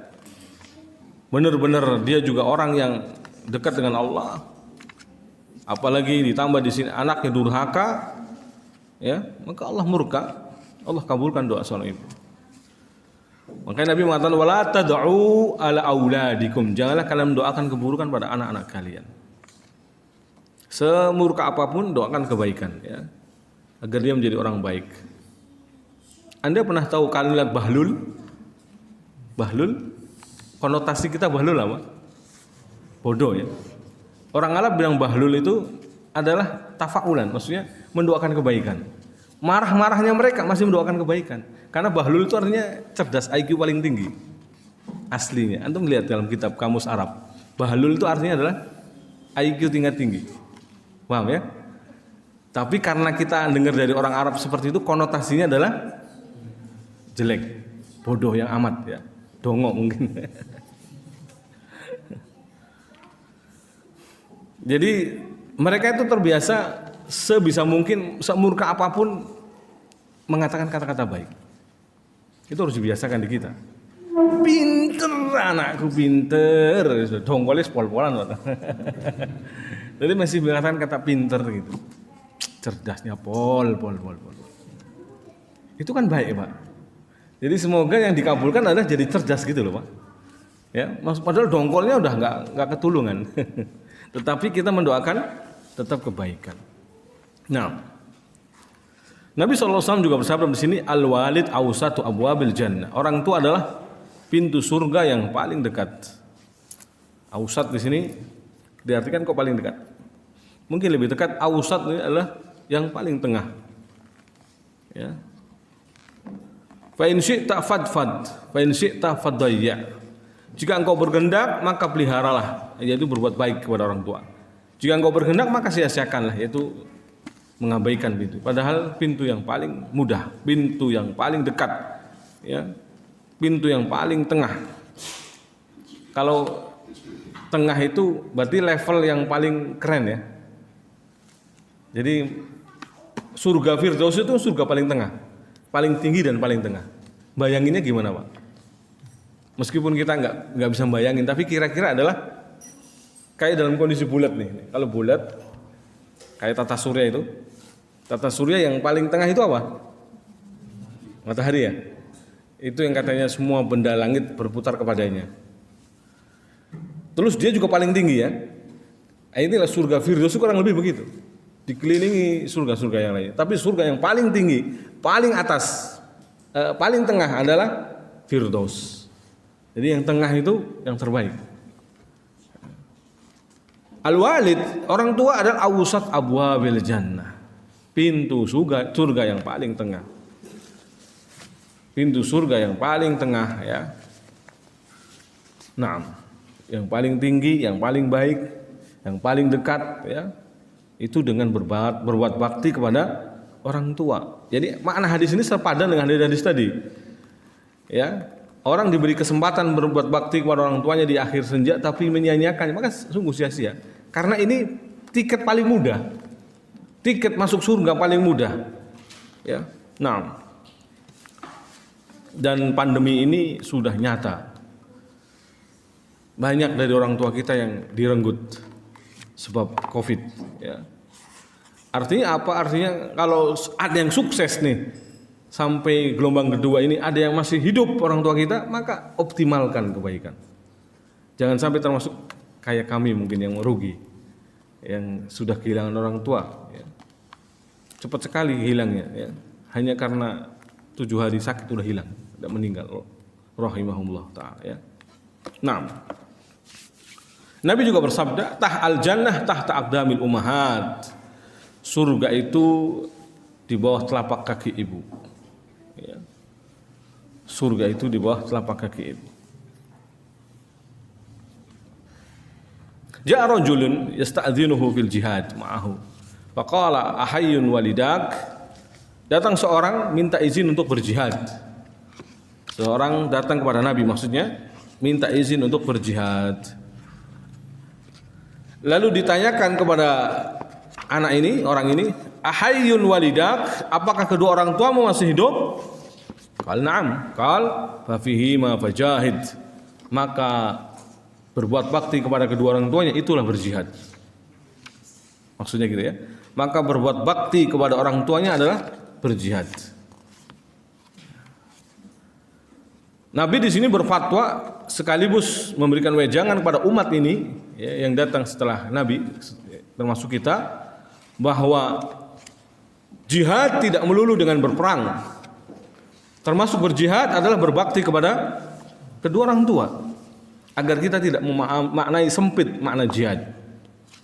benar-benar dia juga orang yang dekat dengan Allah, apalagi ditambah di sini anaknya durhaka, ya, maka Allah murka, Allah kabulkan doa seorang ibu. Makanya Nabi mengatakan, wala tad'u ala auladikum, janganlah kalian mendoakan keburukan pada anak-anak kalian. Semurka apapun doakan kebaikan, ya, agar dia menjadi orang baik. Anda pernah tahu kalimat bahlul? Bahlul, konotasi kita bahlul apa? Bodoh, ya. Orang Arab bilang bahlul itu adalah tafaulan, maksudnya mendoakan kebaikan. Marah-marahnya mereka masih mendoakan kebaikan. Karena bahlul itu artinya cerdas, IQ paling tinggi. Aslinya, antum lihat dalam kitab Kamus Arab. Bahlul itu artinya adalah IQ tingkat tinggi. Paham, ya? Tapi karena kita dengar dari orang Arab seperti itu, konotasinya adalah jelek, bodoh yang amat, ya, dongok mungkin. Jadi mereka itu terbiasa sebisa mungkin, semurka apapun mengatakan kata-kata baik. Itu harus dibiasakan di kita. Pinter anakku, pinter, dongkolnya pol-polan. Jadi masih mengatakan kata pinter gitu. Cerdasnya pol. Itu kan baik, Pak. Jadi semoga yang dikabulkan adalah jadi cerdas gitu loh, Pak. Ya, padahal dongkolnya udah nggak ketulungan. Tetapi kita mendoakan tetap kebaikan. Nah, Nabi SAW juga bersabda di sini, al-walid awsatu abwabil jannah. Orang tua adalah pintu surga yang paling dekat. Awsat di sini diartikan kok paling dekat. Mungkin lebih dekat, awsat ini adalah yang paling tengah. Ya. Fa in syi'ta fadfad, fa in syi'ta fadayya. Jika engkau berkehendak maka peliharalah, yaitu berbuat baik kepada orang tua. Jika engkau berkehendak maka sia-siakanlah, yaitu mengabaikan pintu. Padahal pintu yang paling mudah, pintu yang paling dekat, ya, pintu yang paling tengah. Kalau tengah itu berarti level yang paling keren, ya. Jadi surga Firdaus itu surga paling tengah, paling tinggi dan paling tengah. Bayanginnya gimana, Pak? Meskipun kita nggak bisa bayangin, tapi kira-kira adalah kayak dalam kondisi bulat nih. Kalau bulat kayak tata surya itu. Tata surya yang paling tengah itu apa? Matahari, ya. Itu yang katanya semua benda langit berputar kepadanya. Terus dia juga paling tinggi, ya. Inilah surga Firdaus kurang lebih begitu. Dikelilingi surga-surga yang lain. Tapi surga yang paling tinggi, paling atas, paling tengah adalah Firdaus. Jadi yang tengah itu yang terbaik. Al-walid, orang tua adalah awsat abwabil jannah. Pintu surga yang paling tengah. Pintu surga yang paling tengah, ya. Nah, yang paling tinggi, yang paling baik, yang paling dekat, ya. Itu dengan berbuat bakti kepada orang tua. Jadi makna hadis ini sepadan dengan hadis tadi. Ya, orang diberi kesempatan berbuat bakti kepada orang tuanya di akhir senja tapi menyia-nyiakan, maka sungguh sia-sia. Karena ini tiket paling mudah. Tiket masuk surga paling mudah. Ya. Nah, Dan pandemi ini sudah nyata. Banyak dari orang tua kita yang direnggut sebab COVID. Ya. Artinya apa? Artinya kalau ada yang sukses nih sampai gelombang kedua ini, ada yang masih hidup orang tua kita, maka optimalkan kebaikan. Jangan sampai termasuk kayak kami mungkin yang merugi, yang sudah kehilangan orang tua. Ya. Cepat sekali hilangnya. Ya. Hanya karena 7 hari sakit sudah hilang, tidak meninggal. Rahimahumullah ta'ala. Ya. Nah, Nabi juga bersabda, al jannah tahta aqdamil ummahat. Surga itu di bawah telapak kaki ibu. Ya. Surga itu di bawah telapak kaki ibu. Ja'a rajulun yasta'dzinuhu fil jihad ma'ahu. Faqala ahayyun walidak. Datang seorang minta izin untuk berjihad. Seorang datang kepada Nabi, maksudnya minta izin untuk berjihad. Lalu ditanyakan kepada anak ini, orang ini, ahayyun walidak, apakah kedua orang tuamu masih hidup? Qal na'am. Qal fa fihi ma fajahid. Maka berbuat bakti kepada kedua orang tuanya itulah berjihad. Maksudnya gitu ya. Maka berbuat bakti kepada orang tuanya adalah berjihad. Nabi di sini berfatwa sekaligus memberikan wejangan kepada umat ini ya, yang datang setelah Nabi, termasuk kita, bahwa jihad tidak melulu dengan berperang. Termasuk berjihad adalah berbakti kepada kedua orang tua, agar kita tidak memaknai sempit makna jihad.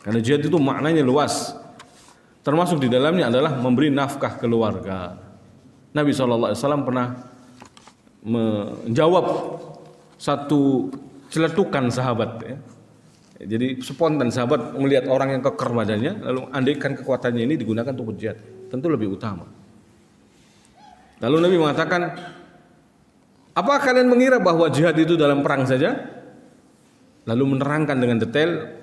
Karena jihad itu maknanya luas. Termasuk di dalamnya adalah memberi nafkah keluarga. Nabi SAW pernah menjawab satu celetukan sahabat. Ya. Jadi spontan sahabat melihat orang yang keker badannya, lalu andaikan kekuatannya ini digunakan untuk berjihad, tentu lebih utama. Lalu Nabi mengatakan, apa kalian mengira bahwa jihad itu dalam perang saja? Lalu menerangkan dengan detail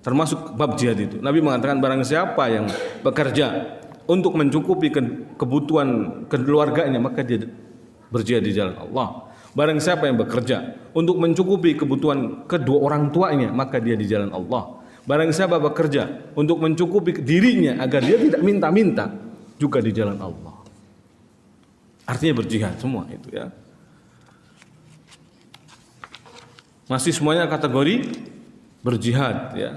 termasuk bab jihad itu. Nabi mengatakan barang siapa yang bekerja untuk mencukupi kebutuhan keluarganya, maka dia berjihad di jalan Allah. Barang siapa yang bekerja untuk mencukupi kebutuhan kedua orang tuanya, maka dia di jalan Allah. Barang siapa bekerja untuk mencukupi dirinya agar dia tidak minta-minta, juga di jalan Allah. Artinya berjihad semua itu ya. Masih semuanya kategori berjihad ya.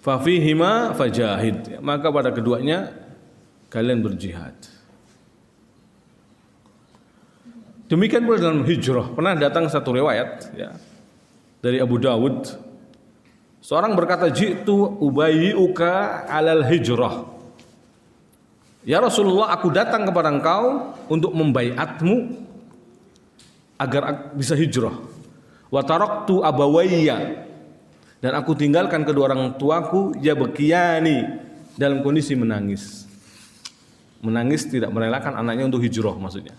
Fafihima fajahid, maka pada keduanya kalian berjihad. Demikian pula dalam hijrah. Pernah datang satu riwayat ya, dari Abu Dawud. Seorang berkata, jitu ubayyi'uka alal hijrah. Ya Rasulullah, aku datang kepada engkau untuk membaiatmu agar bisa hijrah. Wa taraktu abawayya, dan aku tinggalkan kedua orang tuaku yabkiyani, dalam kondisi menangis. Menangis tidak merelakan anaknya untuk hijrah maksudnya.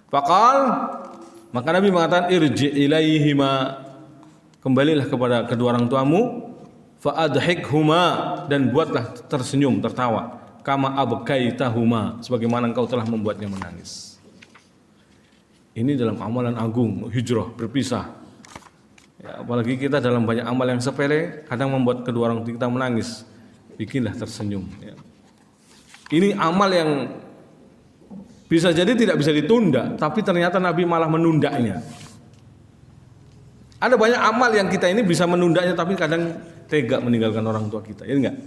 Faqal, maka Nabi mengatakan irji ilaihima, kembalilah kepada kedua orang tuamu, fa adhikhuma, dan buatlah tersenyum, tertawa, kama abkaitahuma, sebagaimana engkau telah membuatnya menangis. Ini dalam amalan agung, hijrah, berpisah. Ya, apalagi kita dalam banyak amal yang sepele kadang membuat kedua orang tua kita menangis, bikinlah tersenyum ya. Ini amal yang bisa jadi tidak bisa ditunda, tapi ternyata Nabi malah menundanya. Ada banyak amal yang kita ini bisa menundanya, tapi kadang tega meninggalkan orang tua kita, ya enggak?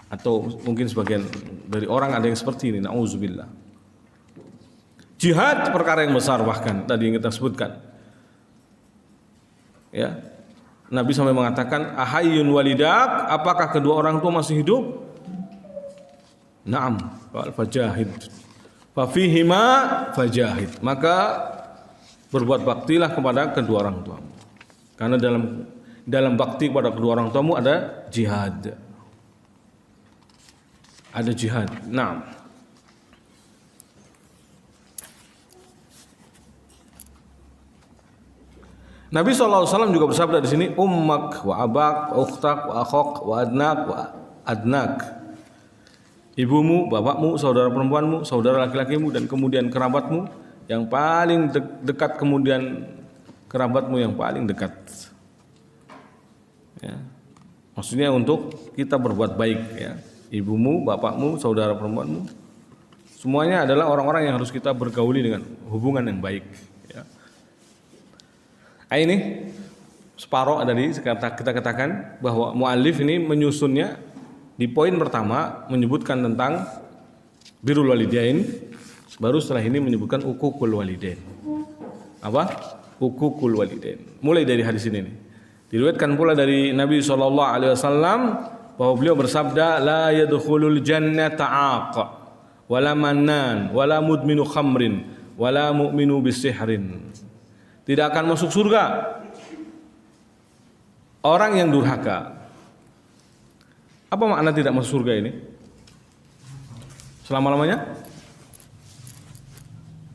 Atau mungkin sebagian dari orang ada yang seperti ini, na'udzubillah. Jihad perkara yang besar, bahkan tadi yang kita sebutkan. Ya, Nabi sampai mengatakan, ahayyun walidak, apakah kedua orang tua masih hidup? Naam, fajahid. Fafihima fajahid. Maka berbuat baktilah kepada kedua orang tuamu. Karena dalam bakti kepada kedua orang tuamu ada jihad. Ada jihad. Naam. Nabi SAW juga bersabda di sini, ummak wa abak wa ukhtak wa akhok wa adnak wa adnak ibumu, bapakmu, saudara perempuanmu, saudara laki-lakimu, dan kemudian kerabatmu yang paling dekat, kemudian kerabatmu yang paling dekat. Ya. Maksudnya untuk kita berbuat baik, ya. Ibumu, bapakmu, saudara perempuanmu, semuanya adalah orang-orang yang harus kita bergauli dengan hubungan yang baik. Ya. Ini separuh tadi kita katakan bahwa muallif ini menyusunnya di poin pertama menyebutkan tentang birrul walidain, baru setelah ini menyebutkan uququl walidain. Apa? Uququl walidain. Mulai dari hadis ini nih. Diriwayatkan pula dari Nabi SAW bahwa beliau bersabda, la yadkhulul jannata 'aq wala mannan wala mudminu khamrin wala mu'minu bisihrin. Tidak akan masuk surga orang yang durhaka. Apa makna tidak masuk surga ini? Selama-lamanya?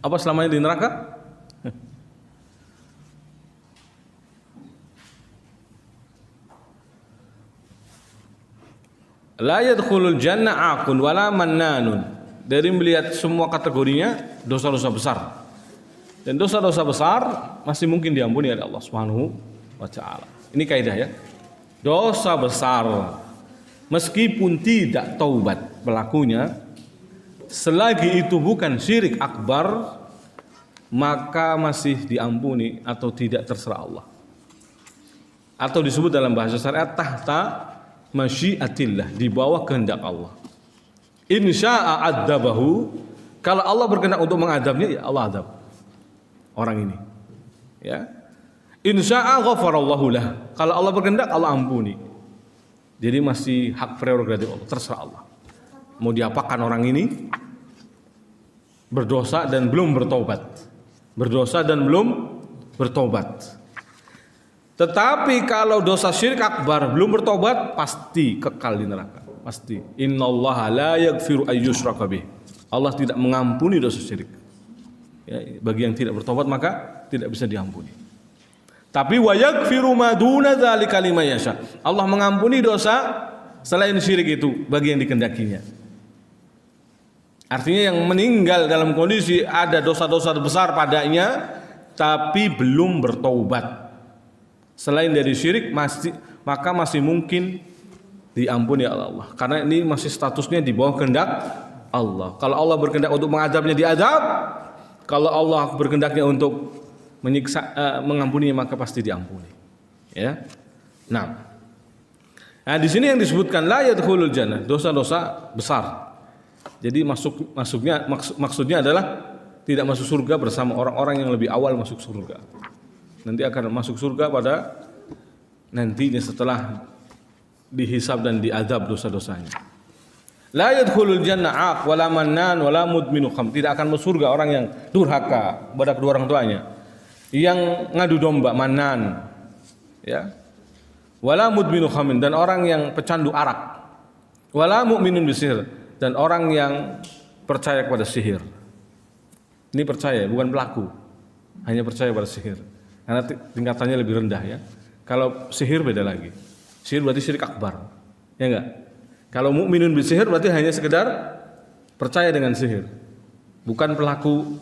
Apa selamanya di neraka? La yadkhulul jannah aqun wala mannanun. Dari melihat semua kategorinya dosa-dosa besar. Dan dosa-dosa besar masih mungkin diampuni oleh Allah Subhanahu wa taala. Ini kaidah ya. Dosa besar meskipun tidak taubat pelakunya, selagi itu bukan syirik akbar, maka masih diampuni atau tidak terserah Allah. Atau disebut dalam bahasa syariat tahta masyiatillah, di bawah kehendak Allah. Insya'a adzabahu, kalau Allah berkehendak untuk mengadabnya, ya Allah adab orang ini. Ya. Insya'a ghafarallahu lah, kalau Allah berkehendak Allah ampuni. Jadi masih hak prerogatif Allah, terserah Allah. Mau diapakan orang ini? Berdosa dan belum bertobat. Berdosa dan belum bertobat. Tetapi kalau dosa syirik akbar belum bertobat, pasti kekal di neraka. Pasti. Innallaha la yaghfiru ayyushraka bih. Allah tidak mengampuni dosa syirik. Ya, bagi yang tidak bertobat maka tidak bisa diampuni. Tapi wa yaghfiru ma duna dzalika liman yasha. Allah mengampuni dosa selain syirik itu bagi yang dikehendakinya. Artinya yang meninggal dalam kondisi ada dosa-dosa besar padanya tapi belum bertaubat selain dari syirik, maka masih mungkin diampuni oleh Allah. Karena ini masih statusnya di bawah kehendak Allah. Kalau Allah berkehendak untuk mengadabnya, diadab. Kalau Allah berkehendaknya untuk menyiksa, mengampuninya, maka pasti diampuni. Ya. Nah, di sini yang disebutkan la yadkhulul jannah, dosa-dosa besar. Jadi maksudnya adalah tidak masuk surga bersama orang-orang yang lebih awal masuk surga. Nanti akan masuk surga pada nantinya setelah dihisab dan diazab dosa-dosanya. La yadkhulul jannah 'aq wala mannan wala mudminu kham. Tidak akan masuk surga orang yang durhaka kepada kedua orang tuanya, yang ngadu domba, mannan, ya. Wala mudminu khamin, dan orang yang pecandu arak. Wala mu'minun bisihir, dan orang yang percaya kepada sihir. Ini percaya, bukan pelaku, hanya percaya pada sihir. Karena tingkatannya lebih rendah ya. Kalau sihir beda lagi. Sihir berarti syirik akbar. Ya enggak? Kalau mukminun bisihir berarti hanya sekedar percaya dengan sihir. Bukan pelaku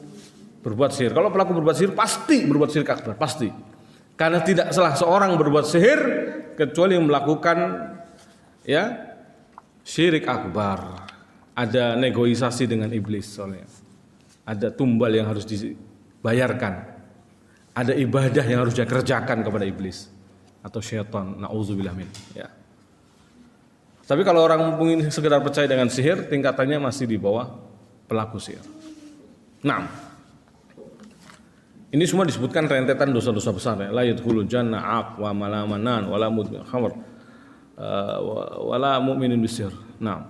berbuat sihir. Kalau pelaku berbuat sihir pasti berbuat syirik akbar, pasti. Karena tidak salah seorang berbuat sihir kecuali melakukan ya syirik akbar. Ada negosiasi dengan iblis soalnya. Ada tumbal yang harus dibayarkan. Ada ibadah yang harus dia kerjakan kepada iblis atau syaitan, na'udzubillah min, ya. Tapi kalau orang ingin sekedar percaya dengan sihir, tingkatannya masih di bawah pelaku sihir. Nah, ini semua disebutkan rentetan dosa-dosa besar ya. La yadkhulul jannah 'aq wa malamanan wala mudmin khamr wala mu'minun bisihir. Nah,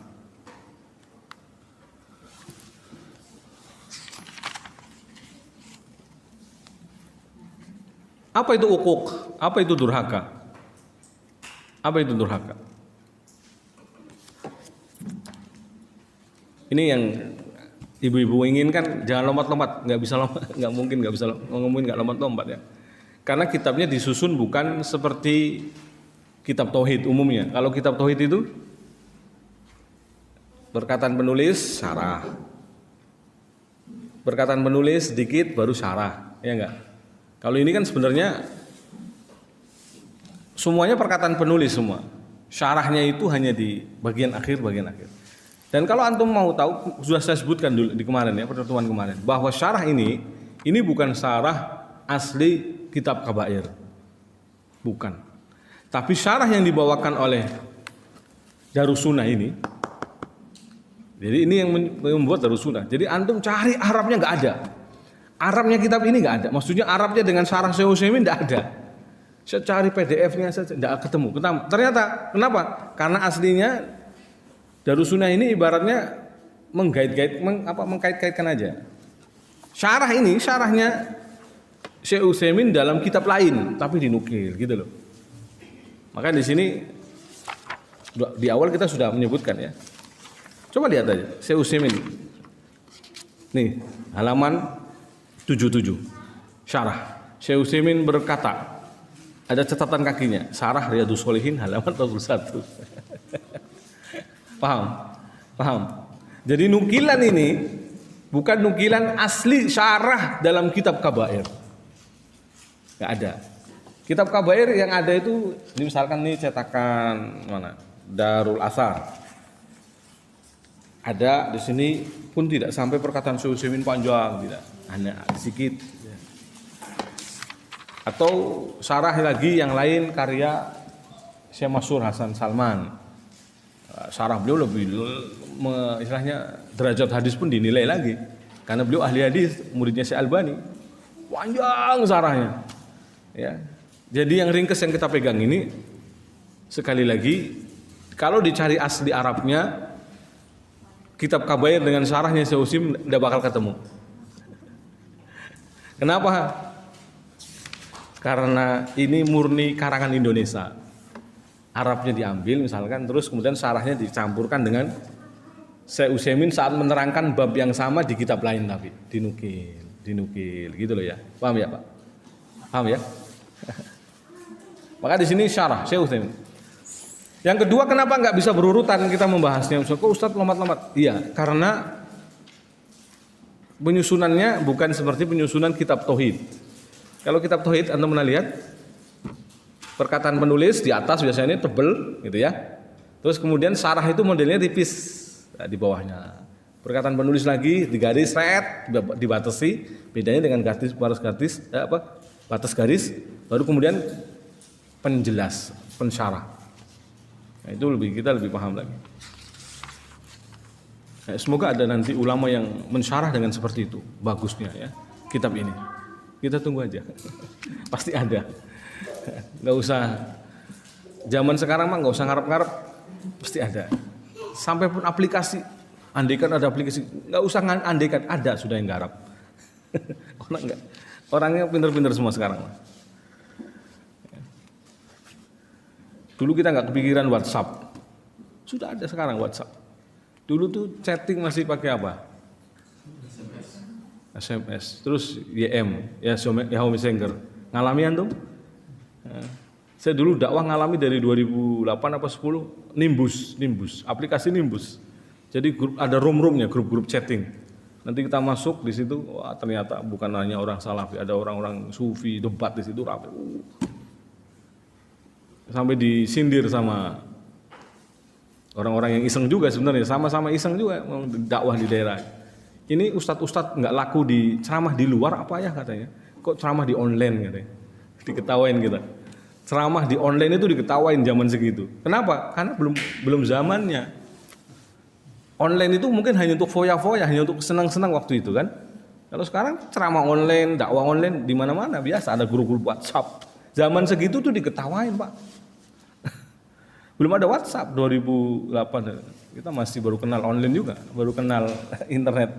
apa itu uquq? Apa itu durhaka? Apa itu durhaka? Ini yang ibu-ibu inginkan, jangan lompat-lompat, nggak bisa lompat, nggak mungkin, nggak bisa ngomongin nggak lompat-lompat ya. Karena kitabnya disusun bukan seperti kitab tauhid umumnya. Kalau kitab tauhid itu Perkataan penulis syarah. Perkataan penulis sedikit baru syarah, ya enggak? Kalau ini kan sebenarnya semuanya perkataan penulis semua. Syarahnya itu hanya di bagian akhir. Dan kalau antum mau tahu, sudah saya sebutkan dulu di kemarin ya, pertemuan kemarin, bahwa syarah ini bukan syarah asli kitab Kabair. Bukan. Tapi syarah yang dibawakan oleh Darussunnah ini. Jadi ini yang membuat Darussunnah. Jadi antum cari Arabnya nggak ada. Arabnya kitab ini nggak ada. Maksudnya Arabnya dengan syarah Syekh Utsaimin nggak ada. Saya cari PDF-nya saja nggak ketemu. Ternyata kenapa? Karena aslinya Darussunnah ini ibaratnya mengkait-kaitkan aja. Syarah ini syarahnya Syekh Utsaimin dalam kitab lain tapi dinukil gitu loh. Maka di sini di awal kita sudah menyebutkan ya. Coba lihat aja Syekh Utsaimin. Nih, halaman 77. Syarah. Syekh Utsaimin berkata, ada catatan kakinya, Syarah Riyadhus Shalihin halaman 41. Paham? Jadi nukilan ini bukan nukilan asli syarah dalam kitab Kabair. Enggak ada. Kitab Kabair yang ada itu misalkan nih cetakan mana? Darul Athar. Ada di sini pun tidak sampai perkataan Syekh Utsaimin panjang, tidak, hanya sedikit. Atau syarah lagi yang lain karya Syekh Mansur Hasan Salman. Syarah beliau lebih istilahnya derajat hadis pun dinilai lagi karena beliau ahli hadis, muridnya Syekh Albani. Panjang syarahnya. Ya. Jadi yang ringkas yang kita pegang ini sekali lagi kalau dicari asli Arabnya kitab Kabair dengan syarahnya Syekh Utsaimin tidak bakal ketemu. Kenapa? Karena ini murni karangan Indonesia. Arabnya diambil misalkan, terus kemudian syarahnya dicampurkan dengan Syekh Utsaimin saat menerangkan bab yang sama di kitab lain tapi dinukil gitu loh ya. Paham ya, Pak? Paham ya? Maka di sini syarah Syekh Utsaimin. Yang kedua, kenapa nggak bisa berurutan kita membahasnya? Kok Ustadz lompat-lompat? Iya, karena penyusunannya bukan seperti penyusunan kitab Tauhid. Kalau kitab Tauhid, Anda pernah lihat perkataan penulis di atas biasanya tebel, gitu ya. Terus kemudian syarah itu modelnya tipis di bawahnya. Perkataan penulis lagi digaris red, dibatasi. Bedanya dengan batas garis, baru kemudian penjelas, pensyarah. Nah, itu kita lebih paham lagi. Nah, semoga ada nanti ulama yang mensyarah dengan seperti itu, bagusnya ya kitab ini. Kita tunggu aja, pasti ada. Nggak usah zaman sekarang mah nggak usah ngarep-ngarep, pasti ada. Sampai pun aplikasi, andaikan ada aplikasi, nggak usah andaikan, ada sudah yang garap. Orangnya pinter-pinter semua sekarang. Dulu kita nggak kepikiran WhatsApp, sudah ada sekarang WhatsApp. Dulu tuh chatting masih pakai apa? SMS. Terus YM, Yahoo Messenger. Ngalami antum? Saya dulu dakwah ngalami dari 2008 apa 10 Nimbus, aplikasi Nimbus. Jadi ada room-roomnya, grup-grup chatting. Nanti kita masuk di situ, wah ternyata bukan hanya orang Salafi, ada orang-orang Sufi debat di situ rapi. Sampai disindir sama orang-orang yang iseng juga sebenarnya, sama-sama iseng juga mau dakwah di daerah. Ini ustadz-ustadz nggak laku di ceramah di luar apa ya katanya? Kok ceramah di online katanya? Diketawain kita. Ceramah di online itu diketawain zaman segitu. Kenapa? Karena belum zamannya. Online itu mungkin hanya untuk foya-foya, hanya untuk senang-senang waktu itu kan. Kalau sekarang ceramah online, dakwah online di mana-mana biasa, ada grup-grup WhatsApp. Zaman segitu tuh diketawain, Pak. Belum ada WhatsApp 2008. Kita masih baru kenal online juga, baru kenal internet.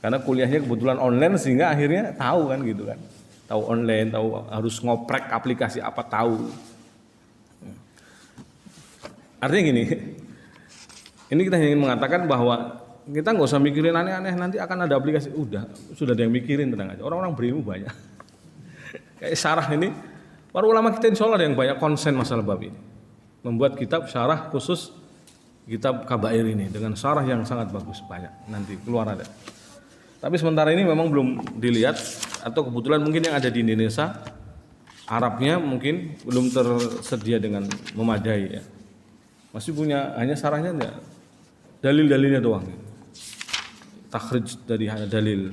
Karena kuliahnya kebetulan online sehingga akhirnya tahu kan gitu kan. Tahu online, tahu harus ngoprek aplikasi apa tahu. Artinya gini, ini kita ingin mengatakan bahwa kita nggak usah mikirin aneh-aneh, nanti akan ada aplikasi. Sudah ada yang mikirin, tenang aja. Orang-orang berilmu banyak. Kayak syarah ini, para ulama kita insya Allah ada yang banyak konsen masalah bab ini. Membuat kitab syarah khusus kitab Kabair ini dengan syarah yang sangat bagus, banyak nanti keluar ada. Tapi sementara ini memang belum dilihat, atau kebetulan mungkin yang ada di Indonesia Arabnya mungkin belum tersedia dengan memadai ya. Masih punya hanya syarahnya enggak, dalil-dalilnya doang. Takhrij dari dalil.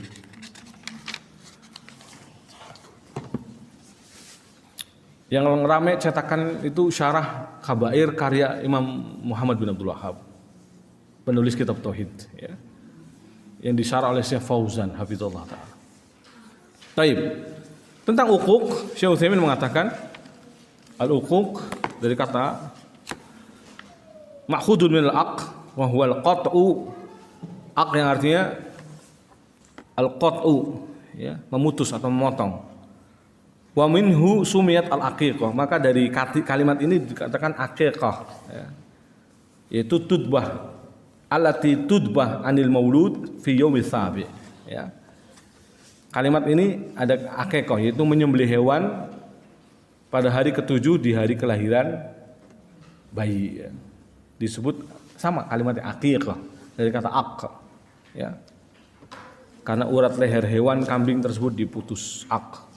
Yang ramai cetakan itu syarah Kabair karya Imam Muhammad bin Abdul Wahhab, penulis kitab Tauhid ya, yang disyarah oleh Syekh Fauzan hafizallahu taala. Taib. Tentang uquq, Syekh Utsaimin mengatakan al-uquq dari kata ma'khudun min al-aq wa huwa al-qat'u, aq yang artinya al-qat'u ya, memutus atau memotong. Wa minhu sumiyat al-aqiqah, maka dari kalimat ini dikatakan aqiqah ya, yaitu tudbah allati tudbah anil maulud fi yaumil sabi ya. Kalimat ini ada aqiqah, yaitu menyembelih hewan pada hari ketujuh di hari kelahiran bayi ya. Disebut sama kalimatnya aqiqah dari kata aq ya, karena urat leher hewan kambing tersebut diputus, aq.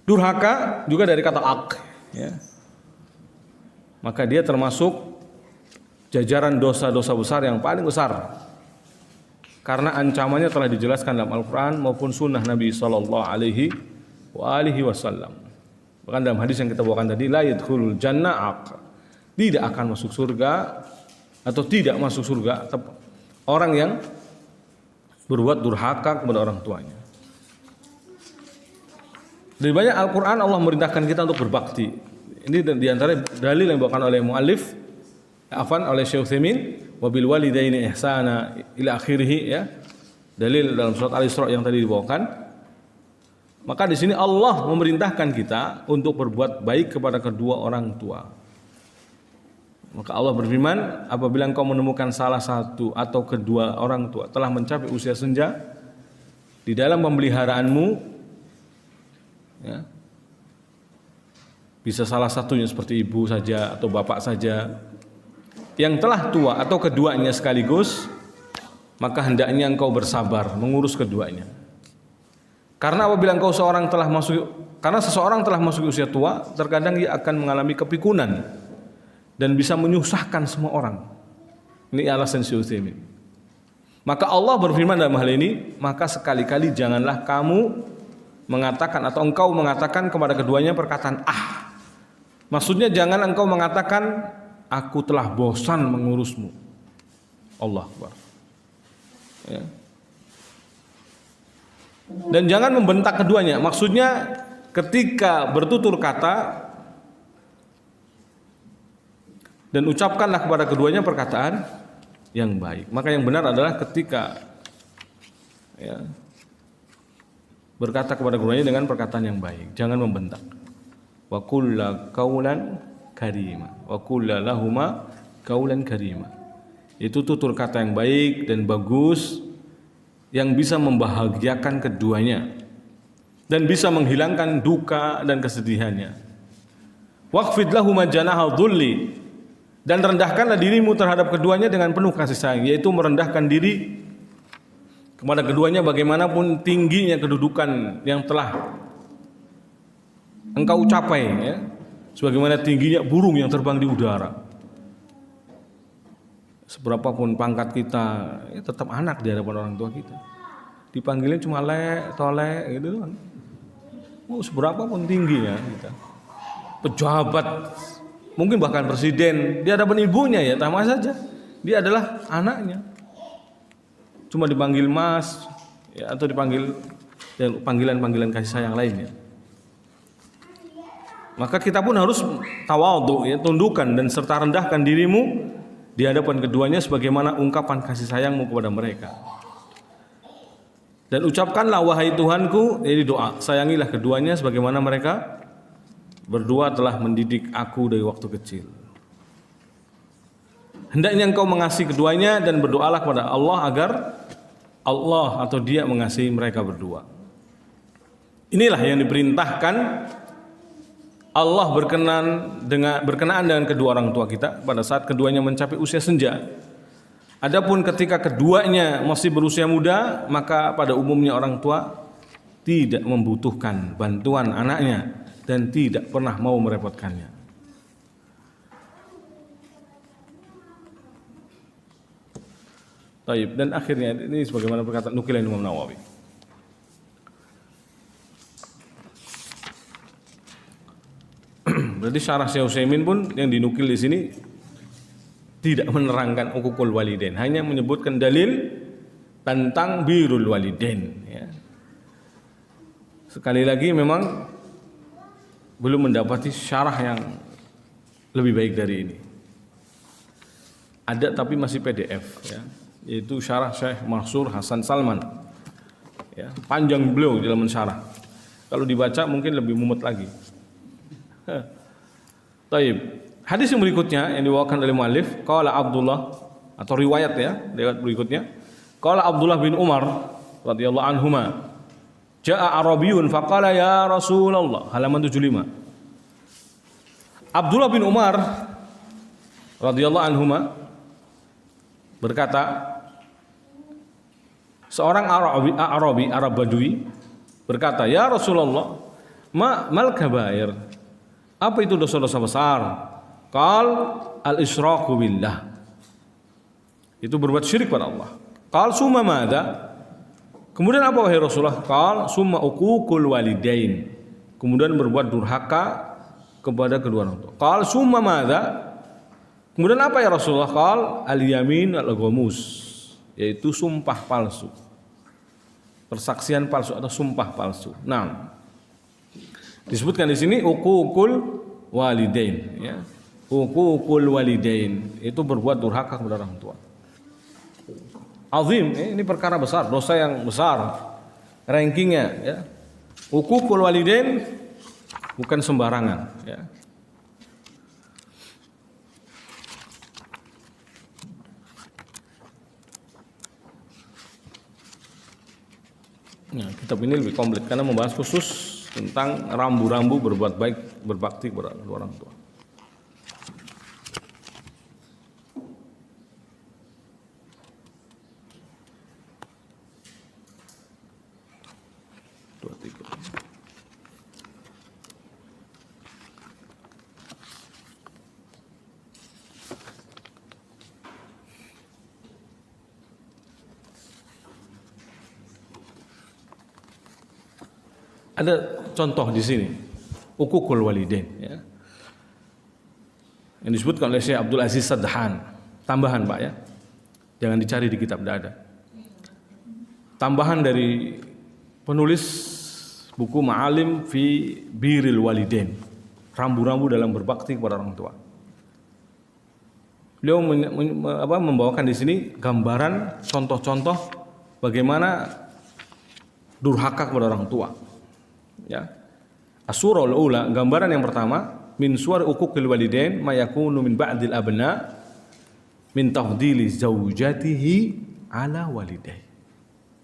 Durhaka juga dari kata aq ya, maka dia termasuk jajaran dosa-dosa besar yang paling besar, karena ancamannya telah dijelaskan dalam Al-Quran maupun sunnah Nabi Sallallahu Alaihi Wasallam. Bahkan dalam hadis yang kita bawakan tadi, la yadkhulul jannah aq, tidak akan masuk surga atau tidak masuk surga orang yang berbuat durhaka kepada orang tuanya. Dari banyak Al-Quran Allah merintahkan kita untuk berbakti. Ini diantara dalil yang dibawakan oleh muallif, oleh Syekh Utsaimin, wabil walidaini ihsana ila akhirih ya. Dalil dalam surat Al-Isra yang tadi dibawakan. Maka di sini Allah memerintahkan kita untuk berbuat baik kepada kedua orang tua. Maka Allah berfirman, apabila engkau menemukan salah satu atau kedua orang tua telah mencapai usia senja di dalam pemeliharaanmu ya, bisa salah satunya seperti ibu saja atau bapak saja yang telah tua atau keduanya sekaligus, maka hendaknya engkau bersabar mengurus keduanya. Karena apabila engkau seseorang telah masuk usia tua, terkadang ia akan mengalami kepikunan dan bisa menyusahkan semua orang. Ini alasan Syekh Utsaimin. Maka Allah berfirman dalam hal ini, maka sekali-kali janganlah kamu mengatakan atau engkau mengatakan kepada keduanya perkataan ah. Maksudnya jangan engkau mengatakan aku telah bosan mengurusmu. Allah Akbar. Ya. Dan jangan membentak keduanya. Maksudnya ketika bertutur kata dan ucapkanlah kepada keduanya perkataan yang baik. Maka yang benar adalah ketika ya, berkata kepada keduanya dengan perkataan yang baik, jangan membentak. Wa kulla qaulan karima, wa kulla lahuma qaulan karima. Itu tutur kata yang baik dan bagus yang bisa membahagiakan keduanya dan bisa menghilangkan duka dan kesedihannya. Waqfid lahuma janaha dhulli, dan rendahkanlah dirimu terhadap keduanya dengan penuh kasih sayang, yaitu merendahkan diri kepada keduanya bagaimanapun tingginya kedudukan yang telah engkau capai ya. Sebagaimana tingginya burung yang terbang di udara. Seberapapun pangkat kita, ya tetap anak di hadapan orang tua kita. Dipanggilnya cuma le, tole gitu kan. Seberapapun tingginya kita. Pejabat, mungkin bahkan presiden di hadapan ibunya ya sama saja. Dia adalah anaknya. Cuma dipanggil mas ya, atau dipanggil dan panggilan-panggilan kasih sayang lainnya. Maka kita pun harus tawadhu ya, tundukkan dan serta rendahkan dirimu di hadapan keduanya sebagaimana ungkapan kasih sayangmu kepada mereka. Dan ucapkanlah wahai Tuhanku, ini doa, sayangilah keduanya sebagaimana mereka berdua telah mendidik aku dari waktu kecil. Hendaknya engkau mengasihi keduanya dan berdoalah kepada Allah agar Allah atau Dia mengasihi mereka berdua. Inilah yang diperintahkan Allah berkenaan dengan kedua orang tua kita pada saat keduanya mencapai usia senja. Adapun ketika keduanya masih berusia muda, maka pada umumnya orang tua tidak membutuhkan bantuan anaknya dan tidak pernah mau merepotkannya. Taib, dan akhirnya ini sebagaimana perkataan nukilan Imam Nawawi. Berarti syarah Syekh Utsaimin pun yang dinukil di sini tidak menerangkan uququl walidain, hanya menyebutkan dalil tentang birrul walidain. Ya. Sekali lagi memang belum mendapati syarah yang lebih baik dari ini. Ada tapi masih PDF, ya. Yaitu syarah Syekh Mansur Hasan Salman. Ya, panjang beliau dalam mensyarah. Kalau dibaca mungkin lebih mumet lagi. Taib. Hadis yang berikutnya yang dibawakan oleh muallif, qala Abdullah, atau riwayat ya, riwayat berikutnya. Qala Abdullah bin Umar radhiyallahu anhuma, jaa Arabiyyun faqala ya Rasulullah, halaman 75. Abdullah bin Umar radhiyallahu anhuma berkata, seorang Arab Badui berkata, ya Rasulullah, mal kabair? Apa itu dosa-dosa besar? Qal al-isyraku billah. Itu berbuat syirik pada Allah. Qal summa madza? Kemudian apa wahai Rasulullah? Qal summa uququl walidain. Kemudian berbuat durhaka kepada kedua orang tua. Qal summa madza? Kemudian apa ya Rasulullah? Qal al-yamin al-ghamus, yaitu sumpah palsu. Persaksian palsu atau sumpah palsu. Nah, disebutkan di sini uququl walidain, ya. Uququl walidain itu berbuat durhaka kepada orang tua. Azim, ini perkara besar, dosa yang besar rankingnya, ya. Uququl walidain bukan sembarangan, ya. Nah, kitab ini lebih komplit karena membahas khusus tentang rambu-rambu berbuat baik, berbakti kepada orang tua. Ada contoh di sini, uququl walidain, ya, yang disebutkan oleh Syekh Abdul Aziz Sadhan. Tambahan Pak, ya, jangan dicari di kitab, tidak ada. Tambahan dari penulis buku Ma'alim fi Birril Walidain, rambu-rambu dalam berbakti kepada orang tua. Beliau membawakan di sini gambaran contoh-contoh bagaimana durhaka kepada orang tua. Ya. As-surah al-ula, gambaran yang pertama, min suwar uquqil walidain ma yakunu min ba'dil abna min tafdili zaujatihi ala walidai.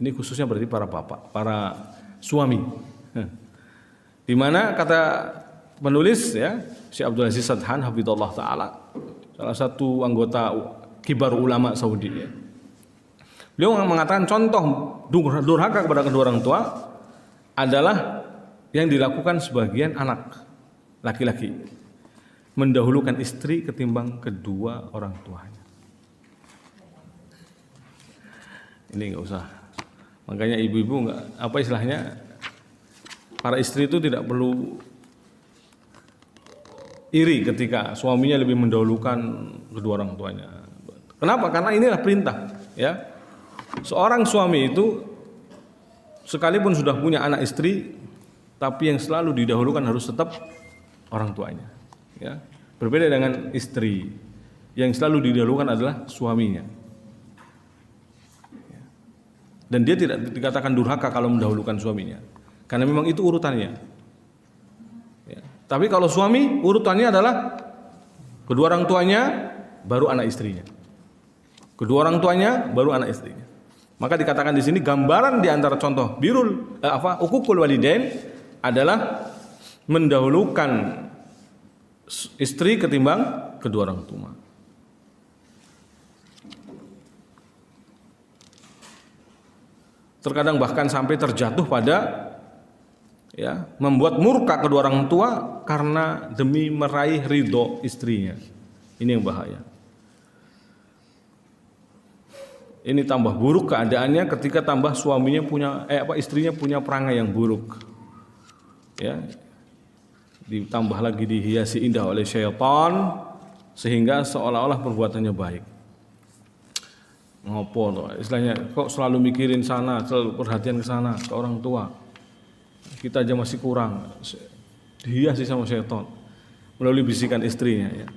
Ini khususnya berarti para bapak, para suami. Di mana kata penulis, ya, Syekh Abdul Aziz Sadhan hafizallahu taala, salah satu anggota kibar ulama Saudi, ya. Beliau mengatakan contoh durhaka kepada kedua orang tua adalah yang dilakukan sebagian anak laki-laki, mendahulukan istri ketimbang kedua orang tuanya. Ini nggak usah. Makanya ibu-ibu nggak, apa istilahnya, para istri itu tidak perlu iri ketika suaminya lebih mendahulukan kedua orang tuanya. Kenapa? Karena inilah perintah, ya. Seorang suami itu sekalipun sudah punya anak istri, tapi yang selalu didahulukan harus tetap orang tuanya, ya. Berbeda dengan istri, yang selalu didahulukan adalah suaminya, ya. Dan dia tidak dikatakan durhaka kalau mendahulukan suaminya, karena memang itu urutannya, ya. Tapi kalau suami, urutannya adalah kedua orang tuanya, baru anak istrinya. Kedua orang tuanya, baru anak istrinya. Maka dikatakan di sini gambaran di antara contoh uququl walidain adalah mendahulukan istri ketimbang kedua orang tua. Terkadang bahkan sampai terjatuh pada membuat murka kedua orang tua karena demi meraih ridho istrinya. Ini yang bahaya. Ini tambah buruk keadaannya ketika tambah suaminya istrinya punya perangai yang buruk. Ya. Ditambah lagi dihiasi indah oleh syaitan sehingga seolah-olah perbuatannya baik. Ngopo loh, istilahnya kok selalu mikirin sana, selalu perhatian ke sana, ke orang tua. Kita aja masih kurang. Dihiasi sama syaitan melalui bisikan istrinya ya.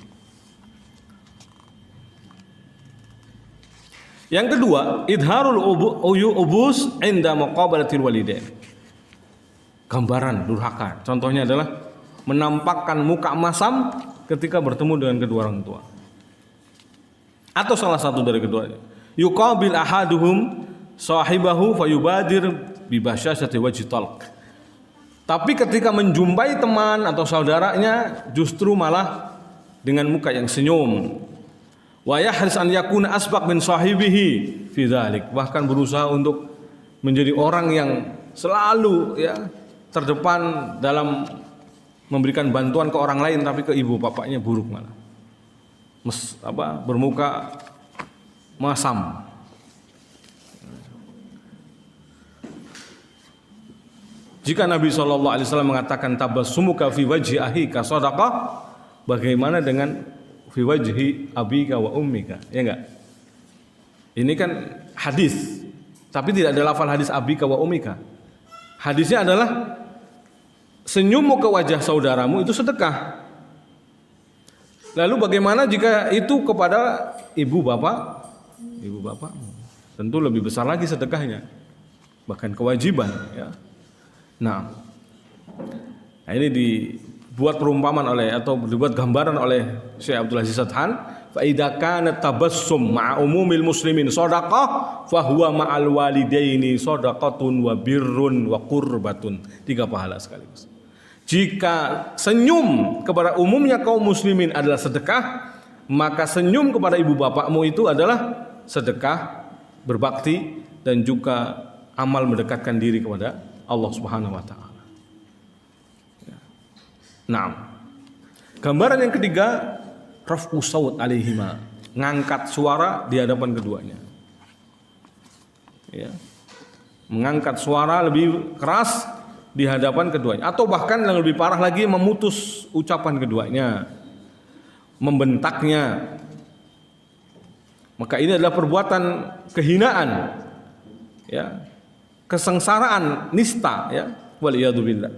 Yang kedua, idharul ubus inda muqabalatil walidain. Gambaran durhaka. Contohnya adalah menampakkan muka masam ketika bertemu dengan kedua orang tua. Atau salah satu dari keduanya. Yuqabil ahaduhum sahibahu fayubadir bi basyashati wajhi talq. Tapi ketika menjumpai teman atau saudaranya justru malah dengan muka yang senyum. Wa yahris an yakuna asbaq min sahibihi fi dzalik. Bahkan berusaha untuk menjadi orang yang selalu terdepan dalam memberikan bantuan ke orang lain, tapi ke ibu bapaknya buruk malah. Bermuka masam. Jika Nabi SAW mengatakan tabassumuka fi wajhi ahika shadaqah, bagaimana dengan fi wajhi abika wa ummika? Ya enggak? Ini kan hadis, tapi tidak ada lafal hadis abika wa ummika. Hadisnya adalah senyummu ke wajah saudaramu itu sedekah. Lalu bagaimana jika itu kepada ibu bapak? Ibu bapakmu. Tentu lebih besar lagi sedekahnya. Bahkan kewajiban ya. Nah, ini dibuat perumpamaan atau dibuat gambaran oleh Syekh Abdul Aziz Adhan, fa idza kana tabassum ma'a umumil muslimin shadaqah fa huwa ma'al walidaini shadaqatun wa birrun wa qurbatun. 3 pahala sekaligus. Jika senyum kepada umumnya kaum muslimin adalah sedekah, maka senyum kepada ibu bapakmu itu adalah sedekah, berbakti dan juga amal mendekatkan diri kepada Allah Subhanahu wa taala. Nah, gambaran yang ketiga, raf'u saut alaihima, ngangkat suara di hadapan keduanya. Ya. Mengangkat suara lebih keras di hadapan keduanya, atau bahkan yang lebih parah lagi memutus ucapan keduanya, membentaknya. Maka ini adalah perbuatan kehinaan, ya, kesengsaraan, nista, ya, waliyadzubillah.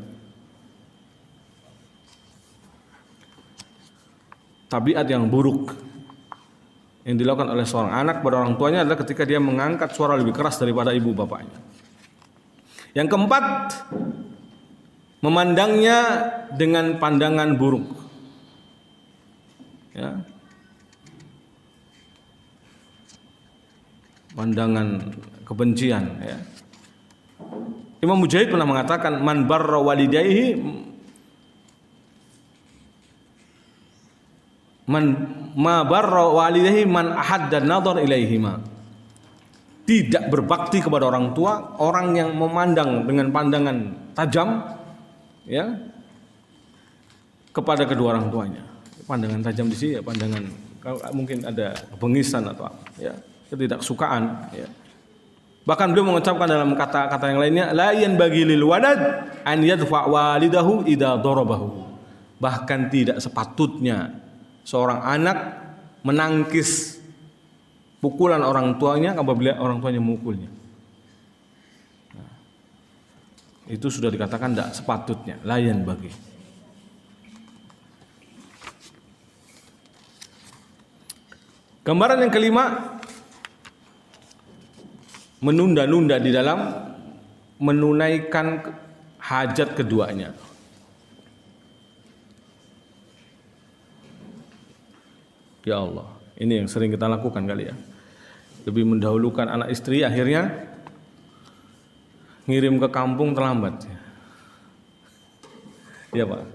Tabiat yang buruk yang dilakukan oleh seorang anak pada orang tuanya adalah ketika dia mengangkat suara lebih keras daripada ibu bapaknya. Yang keempat, memandangnya dengan pandangan buruk. Ya. Pandangan kebencian, ya. Imam Mujahid pernah mengatakan man barra walidayhi ma barra walidayhi man ahadda nadhar ilaihima. Tidak berbakti kepada orang tua orang yang memandang dengan pandangan tajam, ya, kepada kedua orang tuanya. Pandangan tajam di sini ya pandangan mungkin ada kebengisan atau apa, ya, ketidaksukaan, ya. Bahkan beliau mengucapkan dalam kata-kata yang lainnya, la yanbaghi lil walad an yadfa walidahu idza darabahu. Bahkan tidak sepatutnya seorang anak menangkis pukulan orang tuanya apabila orang tuanya memukulnya. Nah, itu sudah dikatakan tidak sepatutnya, la yanbaghi. Gambaran yang kelima, menunda-nunda di dalam menunaikan hajat keduanya. Ya Allah, ini yang sering kita lakukan kali ya. Lebih mendahulukan anak istri, akhirnya ngirim ke kampung terlambat. Ya Pak.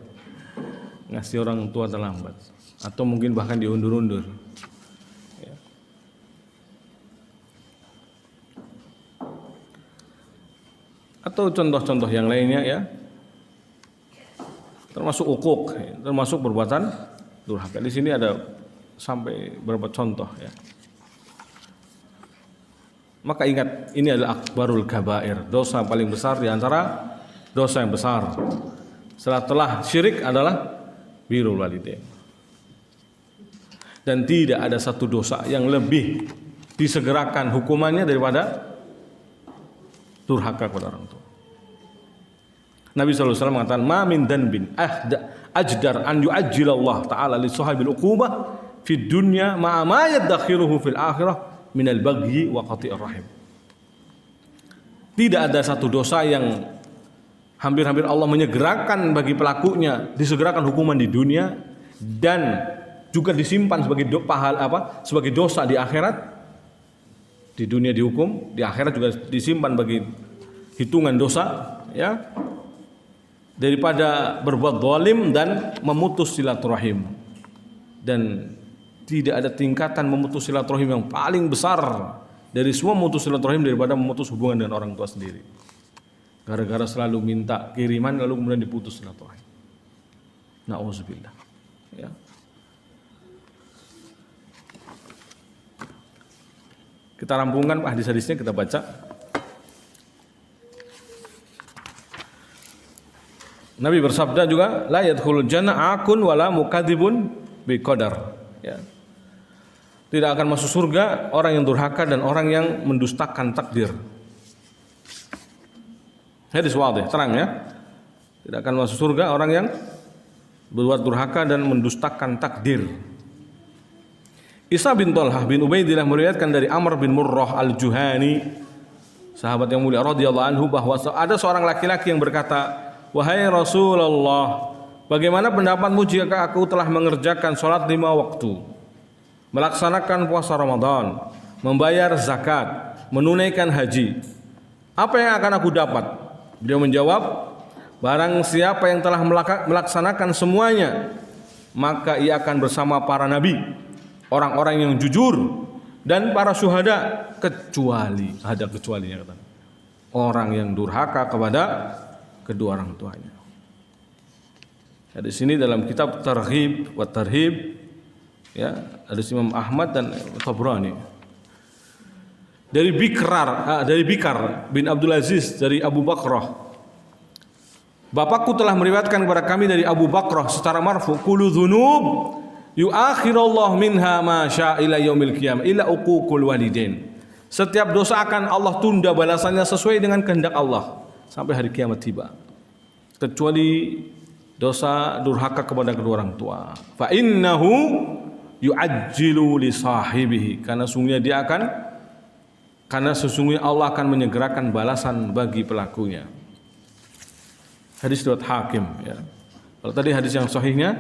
ngasih orang tua terlambat atau mungkin bahkan diundur-undur. Ya. Atau contoh-contoh yang lainnya ya, termasuk ukuk, termasuk perbuatan durhaka. Di sini ada sampai berapa contoh ya. Maka ingat, ini adalah akbarul kabair, dosa paling besar di antara dosa yang besar. Setelah syirik adalah birrul walidain. Dan tidak ada satu dosa yang lebih disegerakan hukumannya daripada durhaka kepada orang tua. Nabi SAW mengatakan, "Ma min danbin ajdar an yu'ajjilallah ta'ala li sahibil uqubah fid dunya ma'a ma yadakhiruhu fil akhirah minal bagyi wa qati'ir rahim." Tidak ada satu dosa yang hampir-hampir Allah menyegerakan bagi pelakunya, disegerakan hukuman di dunia dan juga disimpan sebagai sebagai dosa di akhirat. Di dunia dihukum, di akhirat juga disimpan bagi hitungan dosa, ya. Daripada berbuat zalim dan memutus silaturahim. Dan tidak ada tingkatan memutus silaturahim yang paling besar dari semua memutus silaturahim daripada memutus hubungan dengan orang tua sendiri. Gara-gara selalu minta kiriman lalu kemudian diputus silaturahim. Nauzubillah. Ya. Kita rampungkan hadis-hadisnya, kita baca. Nabi bersabda juga, la yadkhulul jannah akun wala mukadzibun biqadar. Ya. Tidak akan masuk surga orang yang durhaka dan orang yang mendustakan takdir. Hadis wadih, terang ya. Tidak akan masuk surga orang yang berbuat durhaka dan mendustakan takdir. Isa bin Talhah bin Ubaidillah meriwayatkan dari Amr bin Murrah al-Juhani, sahabat yang mulia radhiyallahu anhu, bahwa ada seorang laki-laki yang berkata, "Wahai Rasulullah, bagaimana pendapatmu jika aku telah mengerjakan sholat 5 waktu, melaksanakan puasa Ramadan, membayar zakat, menunaikan haji? Apa yang akan aku dapat?" Beliau menjawab, "Barang siapa yang telah melaksanakan semuanya, maka ia akan bersama para nabi, orang-orang yang jujur, dan para syuhada, kecuali," ada kecualinya kata, "orang yang durhaka kepada kedua orang tuanya." Di sini dalam kitab Targhib wa Tarhib, ya, ada Imam Ahmad dan Tabrani. Dari Bikar bin Abdul Aziz dari Abu Bakrah, "Bapakku telah meriwayatkan kepada kami dari Abu Bakrah secara marfu, kullu dzunub yu'akhirullah minha ma syaa ila yaumil qiyamah illa uququl walidain." Setiap dosa akan Allah tunda balasannya sesuai dengan kehendak Allah sampai hari kiamat tiba, kecuali dosa durhaka kepada kedua orang tua. Fa innahu yu'ajjilu li sahibihi, karena sesungguhnya Allah akan menyegerakan balasan bagi pelakunya. Hadis riwayat Hakim, ya. Kalau tadi hadis yang sahihnya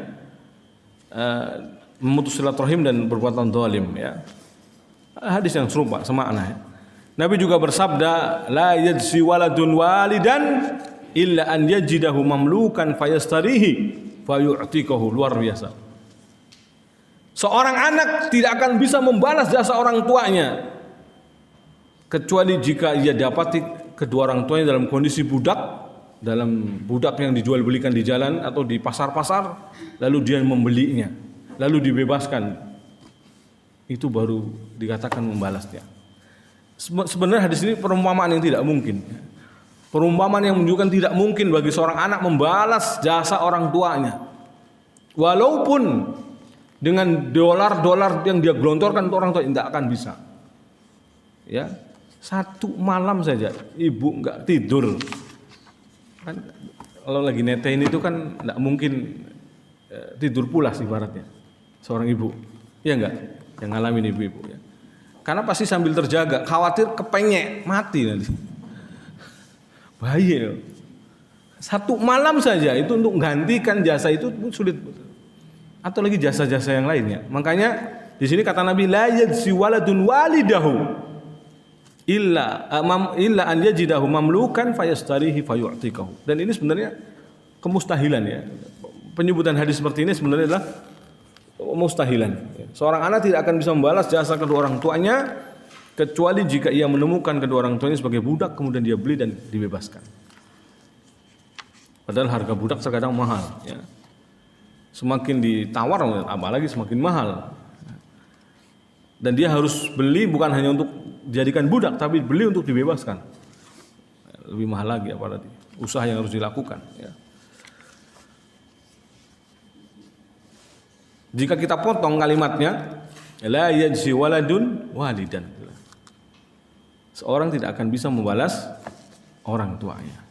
memutus silaturahim dan perbuatan zalim, ya. Hadis yang serupa semakna, ya. Nabi juga bersabda, "La yajzi waladun walidan illa an yajidahu mamlukan fayastarihi fayu'tikahu." Luar biasa. Seorang anak tidak akan bisa membalas jasa orang tuanya kecuali jika ia dapati kedua orang tuanya dalam kondisi budak, yang dijual belikan di jalan atau di pasar-pasar, lalu dia membelinya, lalu dibebaskan. Itu baru dikatakan membalasnya. Sebenarnya hadis ini perumpamaan yang tidak mungkin. Perumpamaan yang menunjukkan tidak mungkin bagi seorang anak membalas jasa orang tuanya. Walaupun dengan dolar-dolar yang dia gelontorkan untuk orang tua, tidak akan bisa. Ya, satu malam saja ibu enggak tidur. Kan kalau lagi netein itu kan enggak mungkin tidur pulas ibaratnya seorang ibu. Iya enggak? Yang ngalamin ibu-ibu, ya. Karena pasti sambil terjaga, khawatir kepenyek, mati nanti. Bahaya. Satu malam saja itu untuk menggantikan jasa itu sulit. Atau lagi jasa-jasa yang lainnya. Makanya di sini kata Nabi, la yajzi waladun walidahu illa an yajidahu mamlukan fayastarihi fayu'tikahu. Dan ini sebenarnya kemustahilan, ya. penyebutan hadis seperti ini sebenarnya adalah mustahilan. Seorang anak tidak akan bisa membalas jasa kedua orang tuanya kecuali jika ia menemukan kedua orang tuanya sebagai budak kemudian dia beli dan dibebaskan. Padahal harga budak terkadang mahal, ya. Semakin ditawar apalagi semakin mahal. Dan dia harus beli bukan hanya untuk dijadikan budak tapi beli untuk dibebaskan. Lebih mahal lagi apalagi usaha yang harus dilakukan, ya. Jika kita potong kalimatnya, la yajzi waladun walidan. Seorang tidak akan bisa membalas orang tuanya.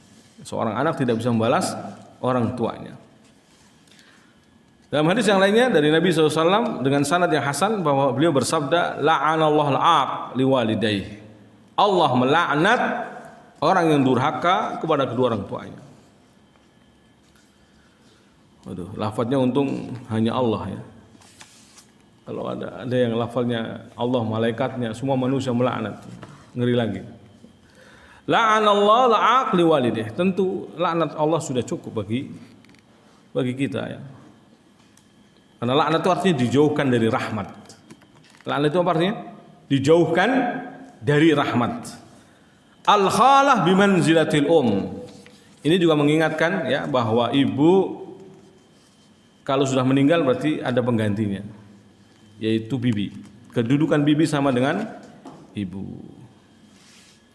Seorang anak tidak bisa membalas orang tuanya. Dalam hadis yang lainnya dari Nabi SAW dengan sanad yang hasan bahwa beliau bersabda, la'anallahu al-'aq liwalidayhi. Allah melaknat orang yang durhaka kepada kedua orang tuanya. Waduh, lafadznya untung hanya Allah, ya. Kalau ada yang lafalnya Allah, malaikatnya, semua manusia melaknat, ngeri lagi. La'anallahu al-'aq liwalidayhi. Tentu laknat Allah sudah cukup bagi kita, ya. Karena laknat itu artinya dijauhkan dari rahmat. Laknat itu apa artinya? Dijauhkan dari rahmat. Al-khalah bimanzilatil Ini juga mengingatkan, ya, bahwa ibu kalau sudah meninggal berarti ada penggantinya, yaitu bibi. Kedudukan bibi sama dengan ibu.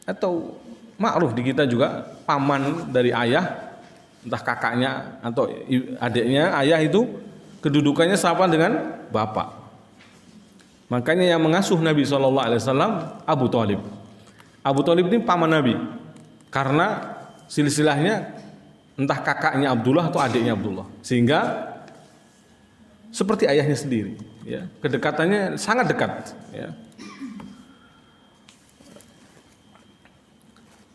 Atau ma'ruf di kita juga paman dari ayah, entah kakaknya atau adiknya ayah itu kedudukannya sama dengan bapak. Makanya yang mengasuh Nabi SAW Abu Thalib. Abu Thalib ini paman Nabi karena silsilahnya entah kakaknya Abdullah atau adiknya Abdullah, sehingga seperti ayahnya sendiri, ya. Kedekatannya sangat dekat, ya.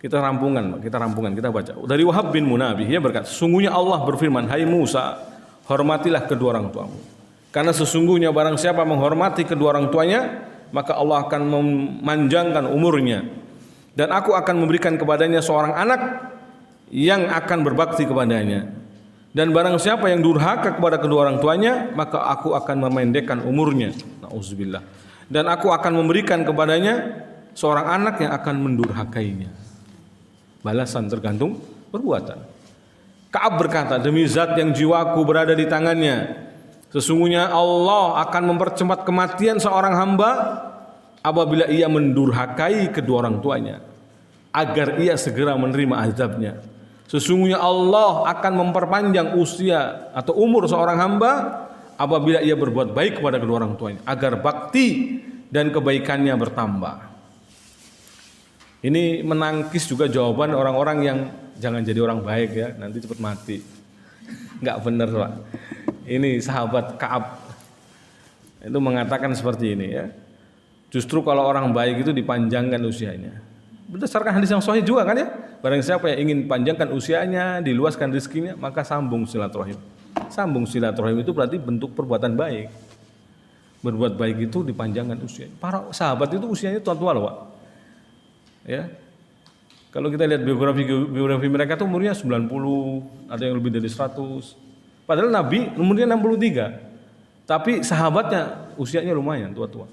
Kita rampungan, kita baca dari Wahab bin Munabih, dia berkata, sesungguhnya Allah berfirman, hai Musa, hormatilah kedua orang tuamu, karena sesungguhnya barang siapa menghormati kedua orang tuanya maka Allah akan memanjangkan umurnya, dan aku akan memberikan kepadanya seorang anak yang akan berbakti kepadanya, dan barang siapa yang durhaka kepada kedua orang tuanya maka aku akan memendekkan umurnya. Nauzubillah. Dan aku akan memberikan kepadanya seorang anak yang akan mendurhakainya. Balasan tergantung perbuatan. Ka'ab berkata, demi zat yang jiwaku berada di tangannya, sesungguhnya Allah akan mempercepat kematian seorang hamba apabila ia mendurhakai kedua orang tuanya, agar ia segera menerima azabnya. Sesungguhnya Allah akan memperpanjang usia atau umur seorang hamba apabila ia berbuat baik kepada kedua orang tuanya, agar bakti dan kebaikannya bertambah. Ini menangkis juga jawaban orang-orang yang jangan jadi orang baik, ya, nanti cepat mati. Enggak benar, Pak. Ini sahabat Ka'ab itu mengatakan seperti ini, ya. Justru kalau orang baik itu dipanjangkan usianya. Berdasarkan hadis yang sahih juga kan, ya. Barang siapa yang ingin panjangkan usianya, diluaskan rezekinya, maka sambung silaturahim. Sambung silaturahim itu berarti bentuk perbuatan baik. Berbuat baik itu dipanjangkan usia. Para sahabat itu usianya tua-tua loh, Pak. Ya. Kalau kita lihat biografi mereka tuh umurnya 90, ada yang lebih dari 100. Padahal Nabi umurnya 63. Tapi sahabatnya usianya lumayan tua-tua.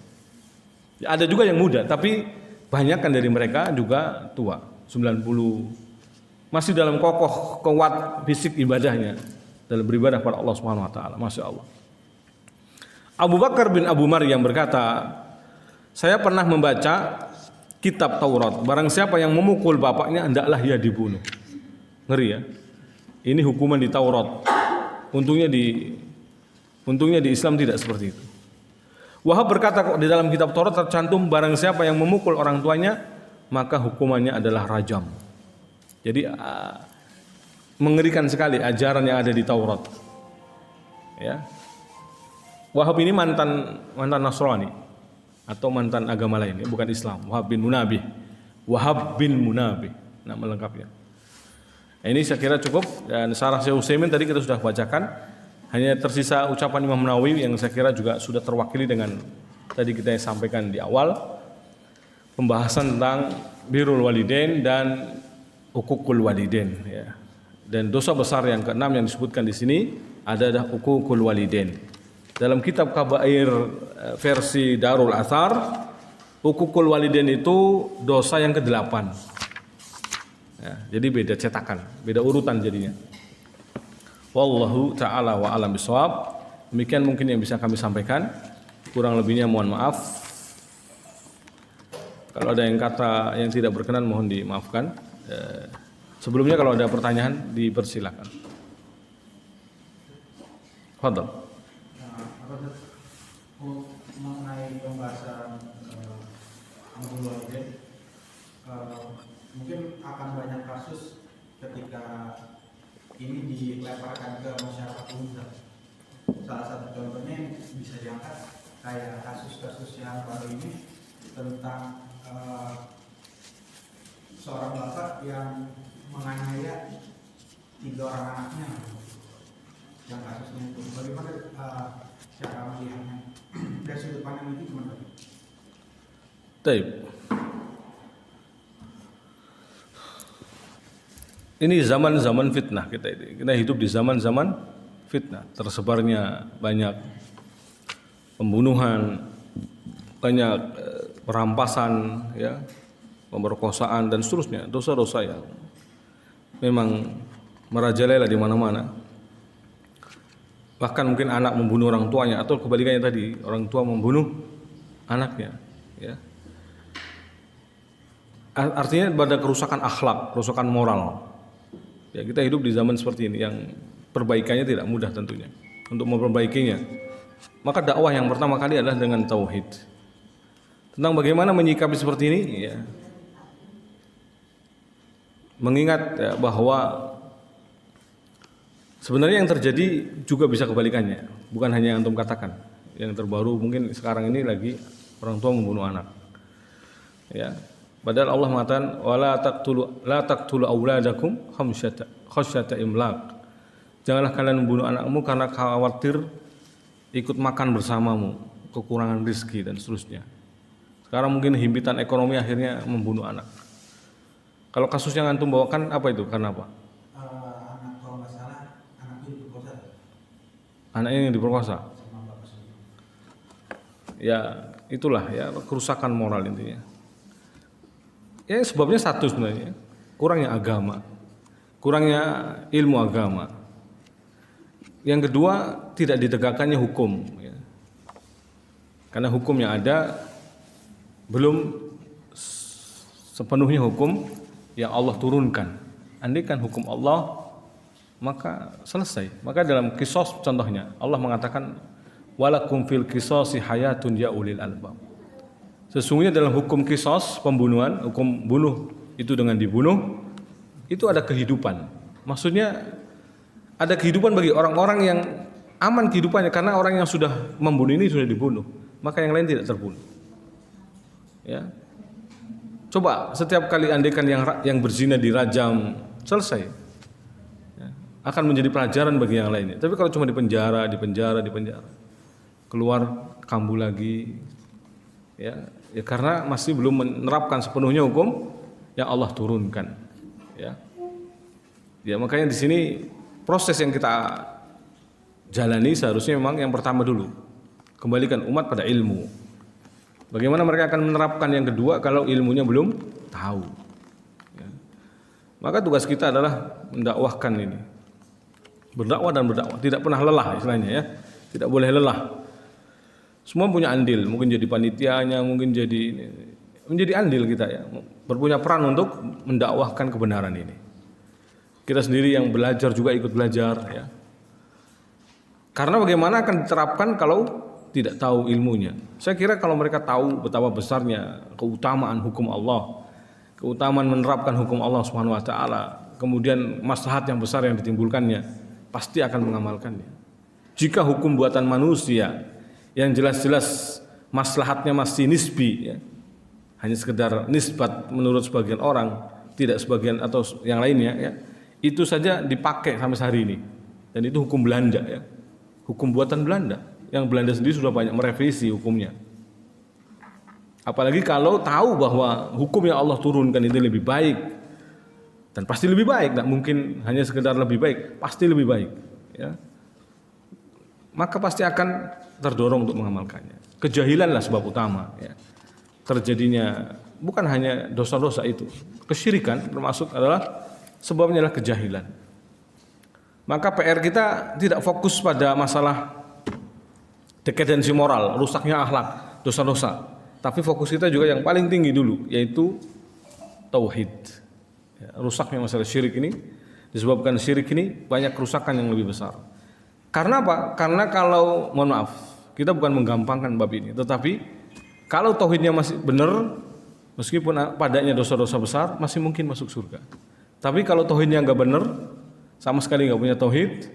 Ya, ada juga yang muda, tapi banyak kan dari mereka juga tua, 90. Masih dalam kokoh, kuat fisik ibadahnya dalam beribadah kepada Allah Subhanahu wa taala. Masya Allah. Abu Bakar bin Abu Maryam berkata, saya pernah membaca kitab Taurat, barang siapa yang memukul bapaknya hendaklah ia dibunuh. Ngeri, ya. Ini hukuman di Taurat. Untungnya di Islam tidak seperti itu. Wahab berkata, kok di dalam kitab Taurat tercantum barang siapa yang memukul orang tuanya maka hukumannya adalah rajam. Jadi mengerikan sekali ajaran yang ada di Taurat. Ya. Wahab ini mantan Nasrani atau mantan agama lain, ya, bukan Islam. Wahab bin Munabih nama lengkapnya. Ini saya kira cukup, dan Syarah Syekh Utsaimin tadi kita sudah bacakan. Hanya tersisa ucapan Imam Nawawi yang saya kira juga sudah terwakili dengan tadi kita sampaikan di awal, pembahasan tentang birrul walidain dan uququl walidain, ya. Dan dosa besar yang keenam yang disebutkan di sini ada uququl walidain. Dalam kitab Kabair versi Darul Athar, uququl walidain itu dosa yang ke-8. Ya, jadi beda cetakan, beda urutan jadinya. Wallahu ta'ala wa alam bisawab. Demikian mungkin yang bisa kami sampaikan. Kurang lebihnya mohon maaf. Kalau ada yang kata yang tidak berkenan mohon dimaafkan. Sebelumnya kalau ada pertanyaan dipersilakan. Fadhal. Mengenai pembahasan ambulans, mungkin akan banyak kasus ketika ini dilemparkan ke masyarakat umum. Salah satu contohnya yang bisa diangkat kayak kasus-kasus yang baru ini tentang seorang bapak yang menganiaya 3 orang anaknya, yang kasusnya itu. Bagaimana cara melihatnya dari sudut pandang itu gimana? Baik. Ini zaman-zaman fitnah kita ini. Kita hidup di zaman-zaman fitnah. Tersebarnya banyak pembunuhan, banyak perampasan, ya, pemerkosaan dan seterusnya. Dosa-dosa yang memang merajalela di mana-mana. Bahkan mungkin anak membunuh orang tuanya atau kebalikannya tadi, orang tua membunuh anaknya, ya. Artinya pada kerusakan akhlak, kerusakan moral. Ya, kita hidup di zaman seperti ini yang perbaikannya tidak mudah tentunya. Untuk memperbaikinya, maka dakwah yang pertama kali adalah dengan tauhid. Tentang bagaimana menyikapi seperti ini, ya. Mengingat ya, bahwa sebenarnya yang terjadi juga bisa kebalikannya. Bukan hanya yang antum katakan. Yang terbaru mungkin sekarang ini lagi orang tua membunuh anak. Ya. Padahal Allah mengatakan la taqtulu auladakum khasyata imlaq. Janganlah kalian membunuh anakmu karena khawatir ikut makan bersamamu, kekurangan rezeki dan seterusnya. Sekarang mungkin himpitan ekonomi akhirnya membunuh anak. Kalau kasus yang antum bawakan apa itu? Karena apa? Anak kalau nggak salah anaknya diperkosa. Anaknya yang diperkosa. Ya itulah ya kerusakan moral intinya. Ya sebabnya satu sebenarnya, kurangnya agama, kurangnya ilmu agama. Yang kedua, tidak ditegakkannya hukum, ya. Karena hukum yang ada belum sepenuhnya hukum yang Allah turunkan. Andaikan hukum Allah, maka selesai. Maka dalam qisas contohnya, Allah mengatakan walakum fil qisasi hayatun ya ulil albab. Sesungguhnya dalam hukum qisas pembunuhan, hukum bunuh itu dengan dibunuh, itu ada kehidupan. Maksudnya ada kehidupan bagi orang-orang yang aman kehidupannya karena orang yang sudah membunuh ini sudah dibunuh, maka yang lain tidak terbunuh. Ya. Coba setiap kali andaikan yang berzina dirajam, selesai. Ya. Akan menjadi pelajaran bagi yang lainnya. Tapi kalau cuma dipenjara, keluar kambuh lagi, ya karena masih belum menerapkan sepenuhnya hukum yang Allah turunkan, ya makanya di sini proses yang kita jalani seharusnya memang yang pertama dulu kembalikan umat pada ilmu. Bagaimana mereka akan menerapkan yang kedua kalau ilmunya belum tahu, ya. Maka tugas kita adalah mendakwahkan ini, berdakwah dan berdakwah, tidak pernah lelah istilahnya, ya tidak boleh lelah. Semua punya andil, mungkin jadi panitianya, mungkin menjadi andil kita, ya, berpunya peran untuk mendakwahkan kebenaran ini. Kita sendiri yang belajar juga ikut belajar, ya. Karena bagaimana akan diterapkan kalau tidak tahu ilmunya? Saya kira kalau mereka tahu betapa besarnya keutamaan hukum Allah, keutamaan menerapkan hukum Allah Subhanahu wa taala, kemudian maslahat yang besar yang ditimbulkannya, pasti akan mengamalkannya. Jika hukum buatan manusia yang jelas-jelas maslahatnya masih nisbi, ya, hanya sekedar nisbat menurut sebagian orang, tidak sebagian atau yang lainnya, ya, itu saja dipakai sampai hari ini. Dan itu hukum Belanda, ya, hukum buatan Belanda, yang Belanda sendiri sudah banyak merevisi hukumnya. Apalagi kalau tahu bahwa hukum yang Allah turunkan itu lebih baik, dan pasti lebih baik, tidak mungkin hanya sekedar lebih baik, pasti lebih baik, ya. maka pasti akan terdorong untuk mengamalkannya. Kejahilanlah sebab utama ya. Terjadinya bukan hanya dosa-dosa itu, kesyirikan termasuk adalah sebabnya adalah kejahilan. Maka PR kita tidak fokus pada masalah dekadensi moral, rusaknya akhlak, dosa-dosa. Tapi fokus kita juga yang paling tinggi dulu, yaitu tauhid. Ya, rusaknya masalah syirik ini disebabkan syirik ini banyak kerusakan yang lebih besar. Karena apa? Karena kalau mohon maaf, kita bukan menggampangkan bab ini, tetapi kalau tauhidnya masih benar, meskipun padanya dosa-dosa besar, masih mungkin masuk surga. Tapi kalau tauhidnya nggak benar, sama sekali nggak punya tauhid,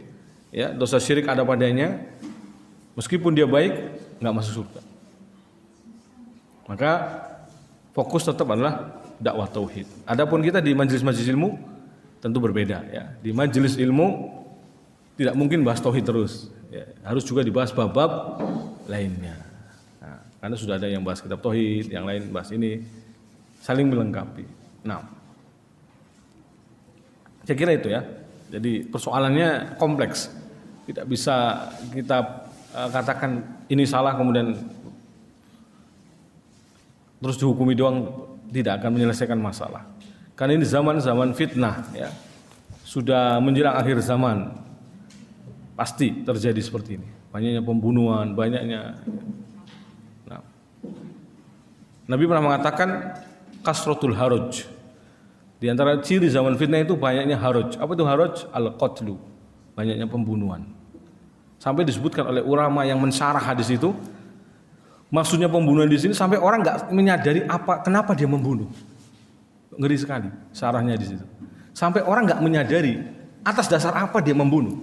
ya dosa syirik ada padanya, meskipun dia baik, nggak masuk surga. Maka fokus tetap adalah dakwah tauhid. Adapun kita di majelis-majelis ilmu tentu berbeda. Ya. Di majelis ilmu tidak mungkin bahas tauhid terus, ya. Harus juga dibahas bab-bab lainnya. Karena sudah ada yang bahas kitab tauhid, yang lain bahas ini, saling melengkapi. Nah, saya kira itu ya. Jadi persoalannya kompleks, tidak bisa kita katakan ini salah kemudian terus dihukumi doang, tidak akan menyelesaikan masalah. Karena ini zaman-zaman fitnah, ya, sudah menjelang akhir zaman, pasti terjadi seperti ini. Banyaknya pembunuhan, banyaknya. Nabi pernah mengatakan kasratul haruj. Di antara ciri zaman fitnah itu banyaknya haruj. Apa itu haruj? Al-qatlu. Banyaknya pembunuhan. Sampai disebutkan oleh ulama yang mensyarah hadis itu, maksudnya pembunuhan di sini sampai orang nggak menyadari kenapa dia membunuh. Ngeri sekali syarahnya di situ. Sampai orang nggak menyadari atas dasar apa dia membunuh.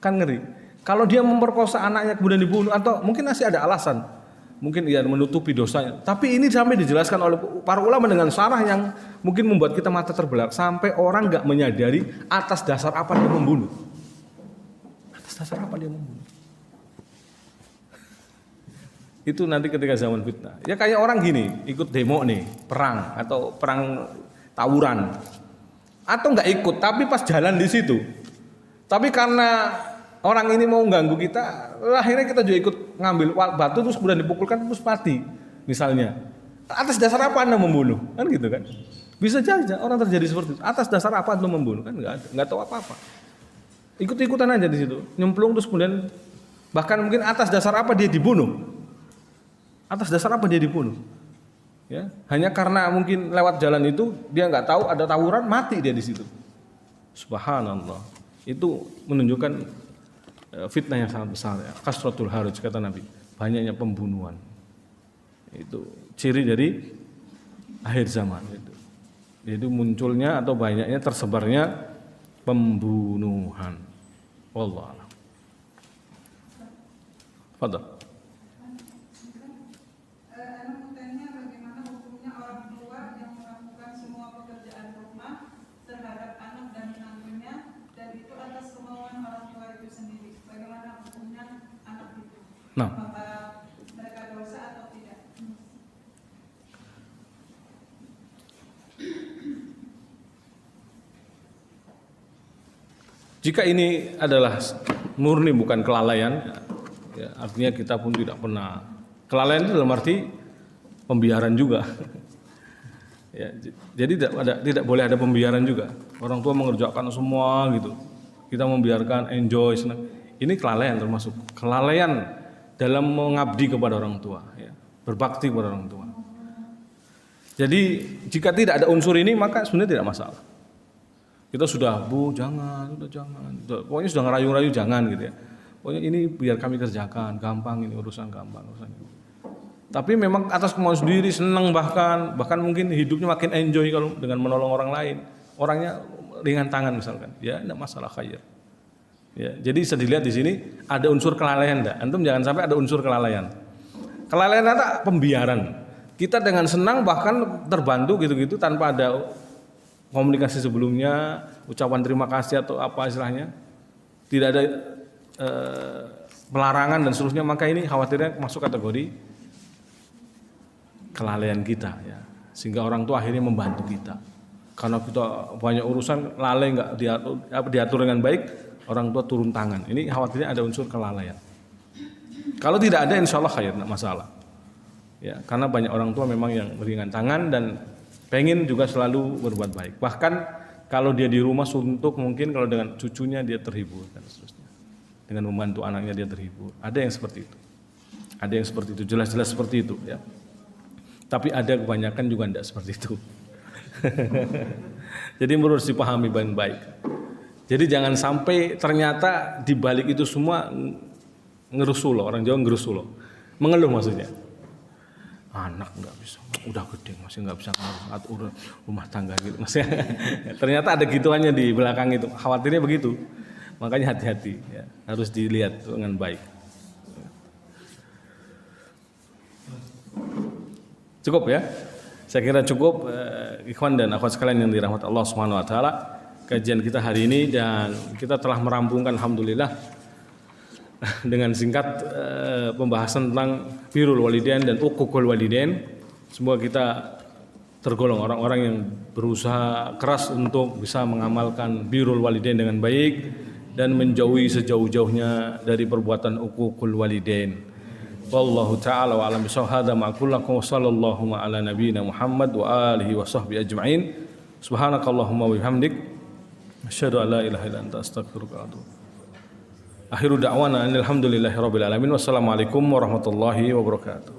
Kan ngeri. Kalau dia memperkosa anaknya kemudian dibunuh, atau mungkin masih ada alasan. Mungkin ia menutupi dosanya. Tapi ini sampai dijelaskan oleh para ulama dengan syarah yang mungkin membuat kita mata terbelalak. Sampai orang nggak menyadari atas dasar apa dia membunuh. Atas dasar apa dia membunuh. Itu nanti ketika zaman fitnah. Ya kayak orang gini, ikut demo nih, perang atau perang tawuran. Atau nggak ikut, tapi pas jalan di situ. Tapi karena orang ini mau ganggu kita, akhirnya kita juga ikut ngambil batu terus kemudian dipukulkan terus mati misalnya. Atas dasar apa Anda membunuh? Kan gitu kan. Bisa saja orang terjadi seperti itu. Atas dasar apa Anda membunuh? Kan enggak tahu apa-apa. Ikut-ikutan aja di situ. Nyemplung terus kemudian bahkan mungkin atas dasar apa dia dibunuh? Atas dasar apa dia dibunuh? Ya, hanya karena mungkin lewat jalan itu dia enggak tahu ada tawuran, mati dia di situ. Subhanallah. Itu menunjukkan fitnah yang sangat besar, ya. Kasratul haruj kata Nabi, banyaknya pembunuhan. Itu ciri dari akhir zaman itu. Yaitu munculnya atau banyaknya tersebarnya pembunuhan. Wallahu a'lam. Fadhal. Nah, mereka dosa atau tidak? Jika ini adalah murni bukan kelalaian, ya, artinya kita pun tidak pernah kelalaian itu dalam arti pembiaran juga. Ya, jadi tidak boleh ada pembiaran juga. Orang tua mengerjakan semua gitu, kita membiarkan enjoy senang. Ini kelalaian termasuk kelalaian dalam mengabdi kepada orang tua, ya, berbakti kepada orang tua. Jadi jika tidak ada unsur ini maka sebenarnya tidak masalah. Kita sudah jangan, pokoknya sudah ngerayu-rayu jangan gitu ya. Pokoknya ini biar kami kerjakan, gampang ini urusan gampang urusan ini. Tapi memang atas kemauan sendiri senang bahkan mungkin hidupnya makin enjoy kalau dengan menolong orang lain. Orangnya ringan tangan misalkan, ya tidak masalah khair. Ya, jadi bisa dilihat di sini ada unsur kelalaian enggak? Antum jangan sampai ada unsur kelalaian. Kelalaian ada pembiaran. Kita dengan senang bahkan terbantu gitu-gitu tanpa ada komunikasi sebelumnya, ucapan terima kasih atau apa istilahnya. Tidak ada pelarangan dan seterusnya, maka ini khawatirnya masuk kategori kelalaian kita ya. Sehingga orang tua akhirnya membantu kita. Karena kita banyak urusan lalai enggak diatur dengan baik, orang tua turun tangan. Ini khawatirnya ada unsur kelalaian. Kalau tidak ada insya Allah khair, tidak masalah. Ya, karena banyak orang tua memang yang beringan tangan dan pengen juga selalu berbuat baik. Bahkan kalau dia di rumah suntuk, mungkin kalau dengan cucunya dia terhibur dan seterusnya. Dengan membantu anaknya dia terhibur. Ada yang seperti itu. Ada yang seperti itu, jelas-jelas seperti itu ya. Tapi ada kebanyakan juga tidak seperti itu. Jadi harus dipahami baik-baik. Jadi jangan sampai ternyata di balik itu semua ngerusuh loh, orang Jawa ngerusuh loh. Mengeluh maksudnya. Anak nggak bisa, udah gede masih nggak bisa ngatur rumah tangga gitu. Maksudnya ternyata ada gituannya di belakang itu. Khawatirnya begitu. Makanya hati-hati ya, harus dilihat dengan baik. Cukup ya. Saya kira cukup ikhwan dan akhwat sekalian yang dirahmati Allah Subhanahu wa taala. Kajian kita hari ini dan kita telah merampungkan alhamdulillah dengan singkat pembahasan tentang birrul walidain dan uququl walidain. Semoga kita tergolong orang-orang yang berusaha keras untuk bisa mengamalkan birrul walidain dengan baik dan menjauhi sejauh-jauhnya dari perbuatan uququl walidain. Wallahu ta'ala wa a'lam bishawab. Hadza ma kullakum wa sallallahu ala nabiyyina Muhammad wa alihi wa sahbihi ajma'in. Subhanakallahumma wa bihamdik asyhadu an la ilaha illa anta astaghfiruka wa atubu. Akhiru da'wana alhamdulillahi rabbil alamin. Wassalamualaikum warahmatullahi wabarakatuh.